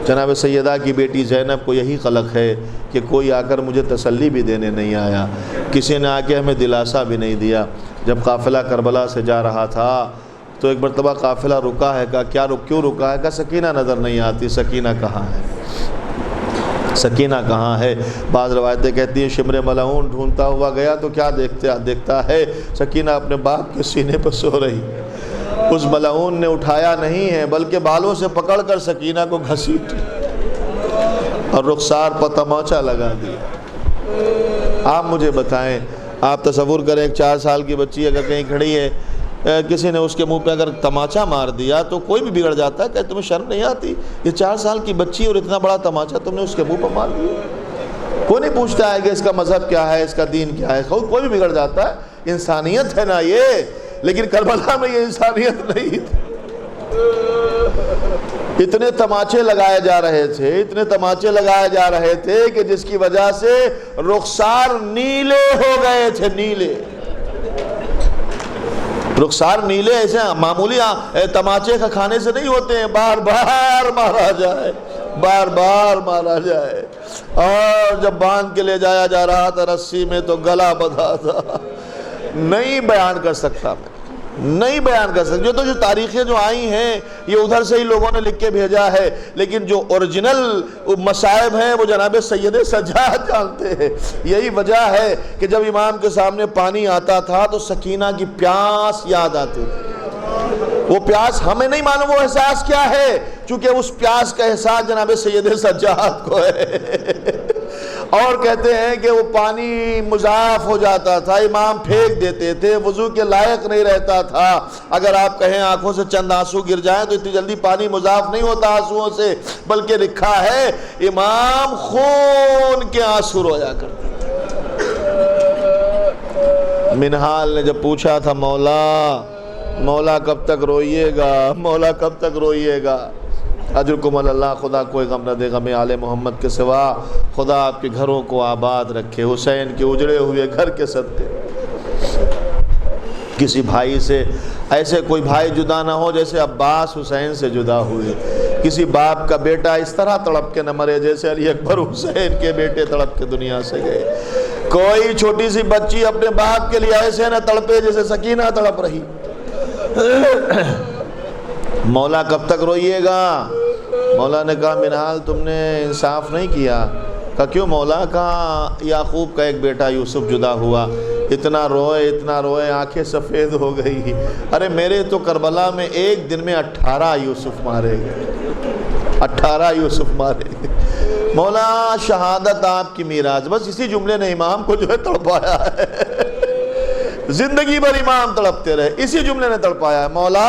A: جناب سیدہ کی بیٹی زینب کو یہی قلق ہے کہ کوئی آ کر مجھے تسلی بھی دینے نہیں آیا، کسی نے آ کے ہمیں دلاسا بھی نہیں دیا۔ جب قافلہ کربلا سے جا رہا تھا تو ایک مرتبہ قافلہ رکا ہے، کہا کیوں رکا ہے؟ کہا سکینہ نظر نہیں آتی، سکینہ کہاں ہے، سکینہ کہاں ہے؟ بعض روایتیں کہتی ہیں شمر ملعون ڈھونڈتا ہوا گیا تو کیا دیکھتا ہے، سکینہ اپنے باپ کے سینے پر سو رہی۔ اس ملعون نے اٹھایا نہیں ہے بلکہ بالوں سے پکڑ کر سکینہ کو گھسیٹ اور رخسار پر تماچا لگا دیا۔ آپ مجھے بتائیں، آپ تصور کریں ایک 4 سال کی بچی اگر کہیں کھڑی ہے، کسی نے اس کے منہ پہ اگر تماچا مار دیا تو کوئی بھی بگڑ جاتا ہے کہ تمہیں شرم نہیں آتی؟ یہ 4 سال کی بچی اور اتنا بڑا تماچا تم نے اس کے منہ پہ مار دیا۔ کوئی نہیں پوچھتا ہے کہ اس کا مذہب کیا ہے، اس کا دین کیا ہے، کوئی بھی بگڑ جاتا ہے۔ انسانیت ہے نا یہ، لیکن کربلا میں یہ انسانیت نہیں تھی۔ اتنے تماچے لگائے جا رہے تھے، اتنے تماچے لگائے جا رہے تھے کہ جس کی وجہ سے رخسار نیلے ہو گئے تھے، نیلے رخسار نیلے ایسے معمولی تماچے کا کھانے سے نہیں ہوتے ہیں، بار بار مارا جائے، بار بار مارا جائے۔ اور جب باندھ کے لے جایا جا رہا تھا رسی میں تو گلا بدھا تھا۔ نہیں بیان کر سکتا میں، نہیں بیان کر سکتا۔ جو تاریخیں جو آئی ہیں یہ ادھر سے ہی لوگوں نے لکھ کے بھیجا ہے، لیکن جو اوریجنل مصائب ہیں وہ جناب سید سجاد جانتے ہیں۔ یہی وجہ ہے کہ جب امام کے سامنے پانی آتا تھا تو سکینہ کی پیاس یاد آتی تھی۔ وہ پیاس ہمیں نہیں معلوم وہ احساس کیا ہے، چونکہ اس پیاس کا احساس جناب سید سجاد کو ہے۔ اور کہتے ہیں کہ وہ پانی مضاف ہو جاتا تھا، امام پھینک دیتے تھے، وضو کے لائق نہیں رہتا تھا۔ اگر آپ کہیں آنکھوں سے چند آنسو گر جائیں تو اتنی جلدی پانی مضاف نہیں ہوتا آنسوؤں سے، بلکہ لکھا ہے امام خون کے آنسو رویا کرتے۔ منہال نے جب پوچھا تھا مولا کب تک روئیے گا، مولا کب تک روئیے گا؟ اجرکم اللہ، خدا کوئی غم نہ دے غم آل محمد کے سوا، خدا آپ کے گھروں کو آباد رکھے، حسین کے اجڑے ہوئے گھر کے صدقے۔ کسی بھائی سے ایسے کوئی بھائی جدا نہ ہو جیسے عباس حسین سے جدا ہوئے، کسی باپ کا بیٹا اس طرح تڑپ کے نہ مرے جیسے علی اکبر حسین کے بیٹے تڑپ کے دنیا سے گئے، کوئی چھوٹی سی بچی اپنے باپ کے لیے ایسے نہ تڑپے جیسے سکینہ تڑپ رہی۔ مولا کب تک روئیے گا؟ مولا نے کہا منہال تم نے انصاف نہیں کیا۔ کہا کیوں مولا؟ کہا یعقوب کا ایک بیٹا یوسف جدا ہوا، اتنا روئے آنکھیں سفید ہو گئی۔ ارے میرے تو کربلا میں ایک دن میں 18 یوسف مارے گئے، 18 یوسف مارے گئے۔ مولا شہادت آپ کی میراث، بس اسی جملے نے امام کو جو ہے تڑپایا ہے، زندگی بھر امام تڑپتے رہے، اسی جملے نے تڑپایا ہے۔ مولا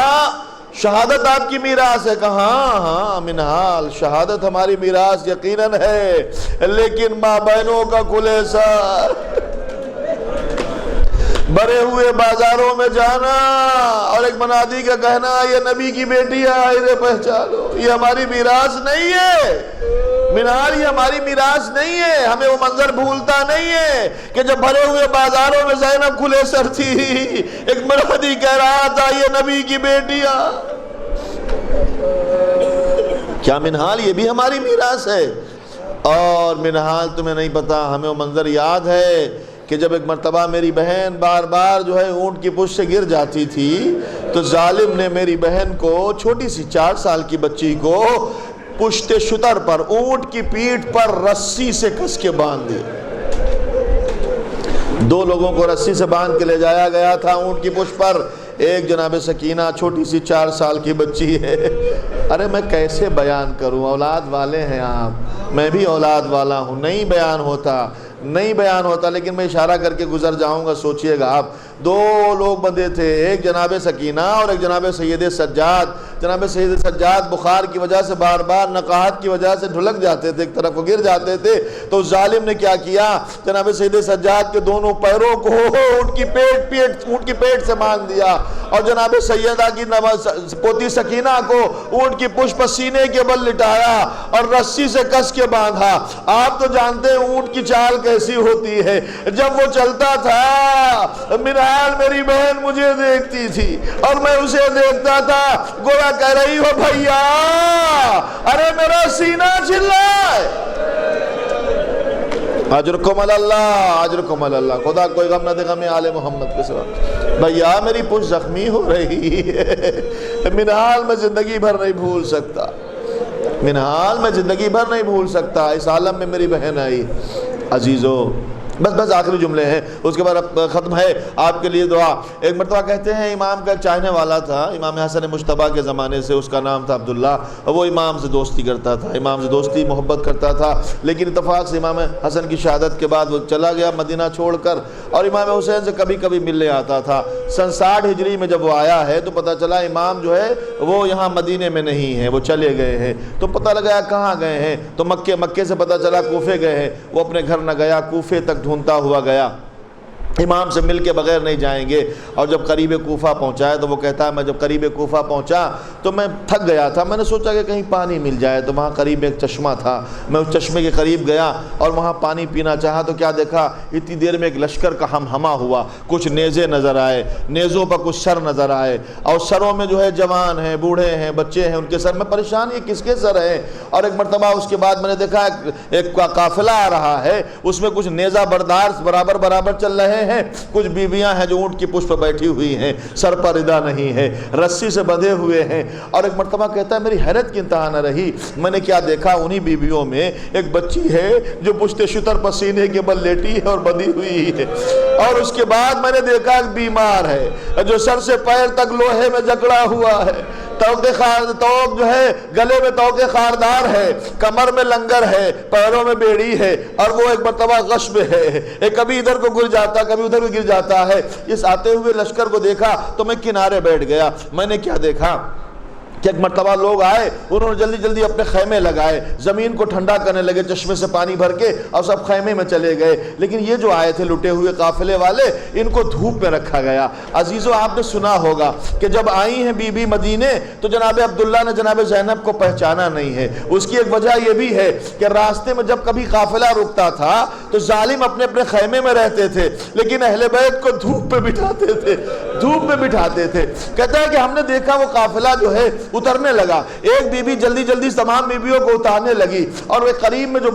A: شہادت آپ کی میراث ہے۔ کہا ہاں منہال شہادت ہماری میراث یقیناً ہے، لیکن ماں بہنوں کا کلیسا، بھرے ہوئے بازاروں میں جانا اور ایک منادی کا کہنا یہ نبی کی بیٹی ہے انہیں پہچانو، یہ ہماری میراث نہیں ہے۔ منہال یہ ہماری میراث نہیں ہے، ہمیں وہ منظر بھولتا نہیں ہے کہ جب بھرے ہوئے بازاروں میں زینب کھلے سر تھی، ایک منادی کہہ رہا تھا یہ نبی کی بیٹیاں۔ کیا منہال یہ بھی ہماری میراث ہے؟ اور منہال تمہیں نہیں پتا، ہمیں وہ منظر یاد ہے کہ جب ایک مرتبہ میری بہن بار بار جو ہے اونٹ کی پشت سے گر جاتی تھی تو ظالم نے میری بہن کو، چھوٹی سی 4 سال کی بچی کو، پشت شتر پر اونٹ کی پیٹھ پر رسی سے کس کے باندھ دی۔ 2 لوگوں کو رسی سے باندھ کے لے جایا گیا تھا اونٹ کی پشت پر، ایک جناب سکینہ چھوٹی سی 4 سال کی بچی ہے۔ ارے میں کیسے بیان کروں، اولاد والے ہیں آپ، میں بھی اولاد والا ہوں، نہیں بیان ہوتا، لیکن میں اشارہ کر کے گزر جاؤں گا۔ سوچئے گا آپ، 2 لوگ بندے تھے، ایک جناب سکینہ اور ایک جناب سید سجاد، جناب سید سجاد بخار کی وجہ سے بار بار نقاہت کی وجہ سے ڈھلک جاتے تھے، ایک طرف کو گر جاتے تھے، تو ظالم نے کیا کیا، جناب سید سجاد کے دونوں پیروں کو اونٹ کی پیٹ سے باندھ دیا، اور جناب سیدہ کی پوتی سکینہ کو اونٹ کی پشت سینے کے بل لٹایا اور رسی سے کس کے باندھا۔ آپ تو جانتے ہیں اونٹ کی چال کیسی ہوتی ہے، جب وہ چلتا تھا منہال میری بہن مجھے دیکھتی تھی اور میں اسے دیکھتا تھا، گویا کہہ رہی ہو بھیا ارے میرا سینہ چلائے، اجرکم اللہ اجرکم اللہ، خدا کوئی غم نہ دے غم آل محمد کے سوا، بھیا میری پشت زخمی ہو رہی ہے، منہال میں زندگی بھر نہیں بھول سکتا، منہال میں زندگی بھر نہیں بھول سکتا، اس عالم میں میری بہن آئی۔ عزیزو بس آخری جملے ہیں، اس کے بعد ختم ہے آپ کے لیے دعا۔ ایک مرتبہ کہتے ہیں امام کا ایک چاہنے والا تھا، امام حسن مجتبیٰ کے زمانے سے، اس کا نام تھا عبداللہ، وہ امام سے دوستی کرتا تھا، امام سے دوستی محبت کرتا تھا، لیکن اتفاق سے امام حسن کی شہادت کے بعد وہ چلا گیا مدینہ چھوڑ کر، اور امام حسین سے کبھی کبھی ملنے آتا تھا۔ سن 60 ہجری میں جب وہ آیا ہے تو پتہ چلا امام جو ہے وہ یہاں مدینے میں نہیں ہے، وہ چلے گئے ہیں، تو پتہ لگایا کہاں گئے ہیں، تو مکے سے پتہ چلا کوفے گئے ہیں، وہ اپنے گھر نہ گیا، کوفے تک ڈھونڈتا ہوا گیا، امام سے مل کے بغیر نہیں جائیں گے، اور جب قریب کوفہ پہنچا ہے تو وہ کہتا ہے میں جب قریب کوفہ پہنچا تو میں تھک گیا تھا، میں نے سوچا کہ کہیں پانی مل جائے، تو وہاں قریب ایک چشمہ تھا، میں اس چشمے کے قریب گیا اور وہاں پانی پینا چاہا، تو کیا دیکھا، اتنی دیر میں ایک لشکر کا ہمہمہ ہوا، کچھ نیزے نظر آئے، نیزوں پر کچھ سر نظر آئے، اور سروں میں جو ہے جوان ہیں، بوڑھے ہیں، بچے ہیں، ان کے سر میں پریشان، یہ کس کے سر ہیں؟ اور ایک مرتبہ اس کے بعد میں نے دیکھا ایک قافلہ آ رہا ہے، اس میں کچھ نیزہ بردار برابر چل رہے ہیں، کچھ بیویاں ہیں جو اونٹ کی پشت پر بیٹھی ہوئی ہیں، سر پر ردا نہیں ہے، رسی سے بندھے ہوئے ہیں، اور ایک مرتبہ کہتا ہے میری حیرت کی انتہا نہ رہی، میں نے کیا دیکھا، انہی بیویوں میں ایک بچی ہے جو پشت شتر پر سینے کے بل لیٹی ہے اور بندھی ہوئی ہے، اور اس کے بعد میں نے دیکھا ایک بیمار ہے جو سر سے پیر تک لوہے میں جکڑا ہوا ہے، توق جو ہے گلے میں توق خاردار ہے، کمر میں لنگر ہے، پیروں میں بیڑی ہے، اور وہ ایک مرتبہ غشب ہے، کبھی ادھر کو گر جاتا کبھی ادھر کو گر جاتا ہے۔ اس آتے ہوئے لشکر کو دیکھا تو میں کنارے بیٹھ گیا، میں نے کیا دیکھا کہ ایک مرتبہ لوگ آئے، انہوں نے جلدی جلدی اپنے خیمے لگائے، زمین کو ٹھنڈا کرنے لگے چشمے سے پانی بھر کے، اور سب خیمے میں چلے گئے، لیکن یہ جو آئے تھے لٹے ہوئے قافلے والے، ان کو دھوپ میں رکھا گیا۔ عزیزو آپ نے سنا ہوگا کہ جب آئی ہیں بی بی مدینے تو جناب عبداللہ نے جناب زینب کو پہچانا نہیں ہے، اس کی ایک وجہ یہ بھی ہے کہ راستے میں جب کبھی قافلہ رکتا تھا تو ظالم اپنے اپنے خیمے میں رہتے تھے، لیکن اہل بیت کو دھوپ پہ بٹھاتے تھے۔ کہتا ہے کہ ہم نے دیکھا وہ قافلہ جو ہے اترنے لگا، ایک بی بی جلدی جلدی تمام بیویوں کو اتارنے لگی، اور وہ قریب میں جو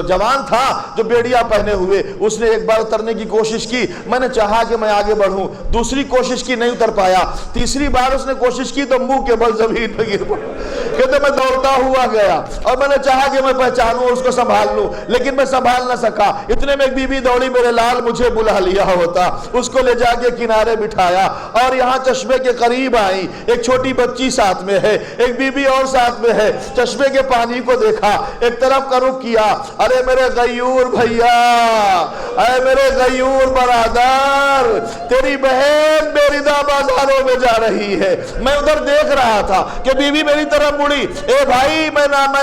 A: جوان تھا جو بیڑیا پہنے ہوئے، اس نے ایک بار اترنے کی کوشش کی، میں نے چاہا کہ میں آگے بڑھوں، دوسری کوشش کی نہیں اتر پایا، تیسری بار اس نے کوشش کی تو منہ کے بل زمین پہ گر پڑا۔ کہتے میں دوڑتا ہوا گیا اور میں نے چاہا کہ میں پہچانوں اس کو سنبھال لوں، لیکن میں سنبھال نہ سکا، اتنے میں ایک بی بی دوڑی، میرے لال مجھے بلا لیا ہوتا، اس کو لے جا کے کنارے بٹھایا، اور یہاں چشمے کے قریب آئی، ایک چھوٹی بچی ساتھ میں ہے، ایک بی بی اور ساتھ میں ہے، چشمے کے پانی کو دیکھا، ایک طرف کا رخ کیا، ارے میرے غیور بھیا، اے میرے غیور برادر، تیری بہن بیردا بازاروں میں جا رہی ہے۔ میں ادھر دیکھ رہا تھا کہ بی بی میری طرف مڑی، اے بھائی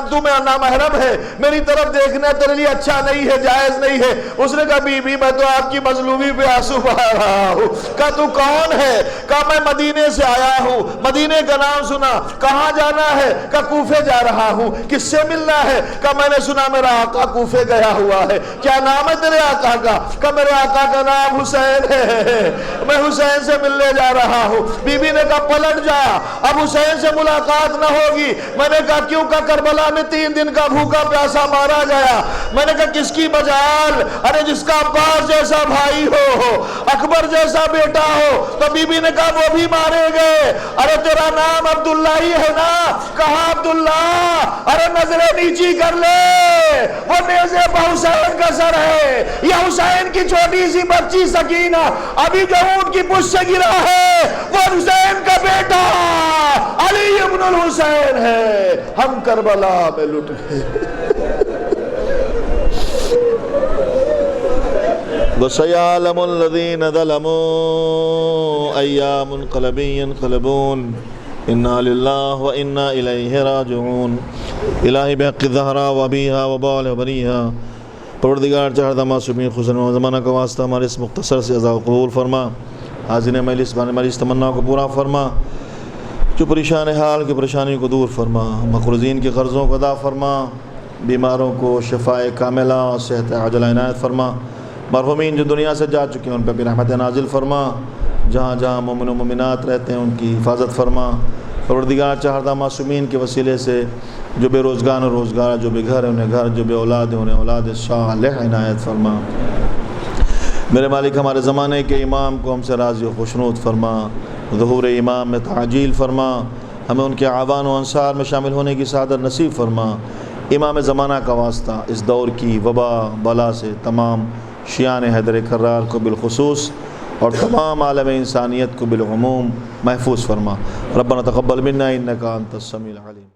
A: تو میں نامحرم ہے، میری طرف دیکھنا تیرے لیے اچھا نہیں ہے، جائز نہیں ہے۔ اس نے کہا بی بی میں تو آپ کی مظلومی پہ آنسو بہا رہا ہوں۔ کہا تو کون ہے؟ کہا میں مدینے سے آیا ہوں، مدینے کا نام سنا، کہاں جانا ہے؟ کہا کوفے جا رہا ہوں، کس سے ملنا ہے؟ کہا میں نے سنا میرا آقا کوفے گیا ہوا ہے، کیا نام ہے تیرے آقا کا؟ کہا میرے آقا کا نام حسین ہے، میں حسین سے ملنے جا رہا ہوں۔ بی بی نے کہا پلٹ جا، اب حسین سے ملاقات نہ ہوگی۔ میں نے کہا کیوں؟ کہا کربلا میں 3 دن کا بھوکا پیاسا مارا گیا۔ میں نے کہا کس کی مجال؟ ارے جس کا عباس جیسا بھائی ہو، اکبر جیسا بیٹا ہو۔ تو بی بی نے کہا وہ بھی مارے گئے۔ ارے تیرا نام عبداللہ ہی ہے نا؟ کہا عبداللہ۔ ارے نظریں نیچی کر لے، وہ نیزے پہ حسین کا سر ہے، یہ حسین کی چھوٹی سی بچی سکینہ ابھی جو اونٹ کی پشت سے گرا ہے وہ حسین کا بیٹا علی ابن الحسین ہے۔ ہم کربلا میں لٹ گئے۔ وَسَيَعْلَمُ الَّذِينَ ظَلَمُوا أَيَّ مُنْقَلَبٍ يَنْقَلِبُونَ انا للہ و انا الیہ راجعون۔ الہی بحق الزہرا و ابیہا و بال و بنیہا، پروردگار چاہتا معصومین خصوصاً و زمانہ کا واسطہ ہمارے اس مختصر سے عزا قبول فرما، حاضرین مجلس تمنا کو پورا فرما، جو پریشان حال کی پریشانی کو دور فرما، مقروضین کے قرضوں کو ادا فرما، بیماروں کو شفاء کاملہ اور صحت عاجلہ عنایت فرما، مرحومین جو دنیا سے جا چکے ہیں ان پہ بھی رحمت نازل فرما، جہاں جہاں مومن و مومنات رہتے ہیں ان کی حفاظت فرما، پروردگار چاہتا معصومین کے وسیلے سے جو بے روزگار جو بے گھر ہیں انہیں گھر، جو بے اولاد ہیں انہیں اولاد صالح عنایت فرما۔ میرے مالک ہمارے زمانے کے امام کو ہم سے راضی و خوشنود فرما، ظہور امام میں تعجیل فرما، ہمیں ان کے اعوان و انصار میں شامل ہونے کی سعادت نصیب فرما۔ امام زمانہ کا واسطہ اس دور کی وبا بلا سے تمام شیعان حیدر کرار کو بالخصوص اور تمام عالم انسانیت کو بالعموم محفوظ فرما۔ ربنا تقبل منا انک انت السمیع العلیم۔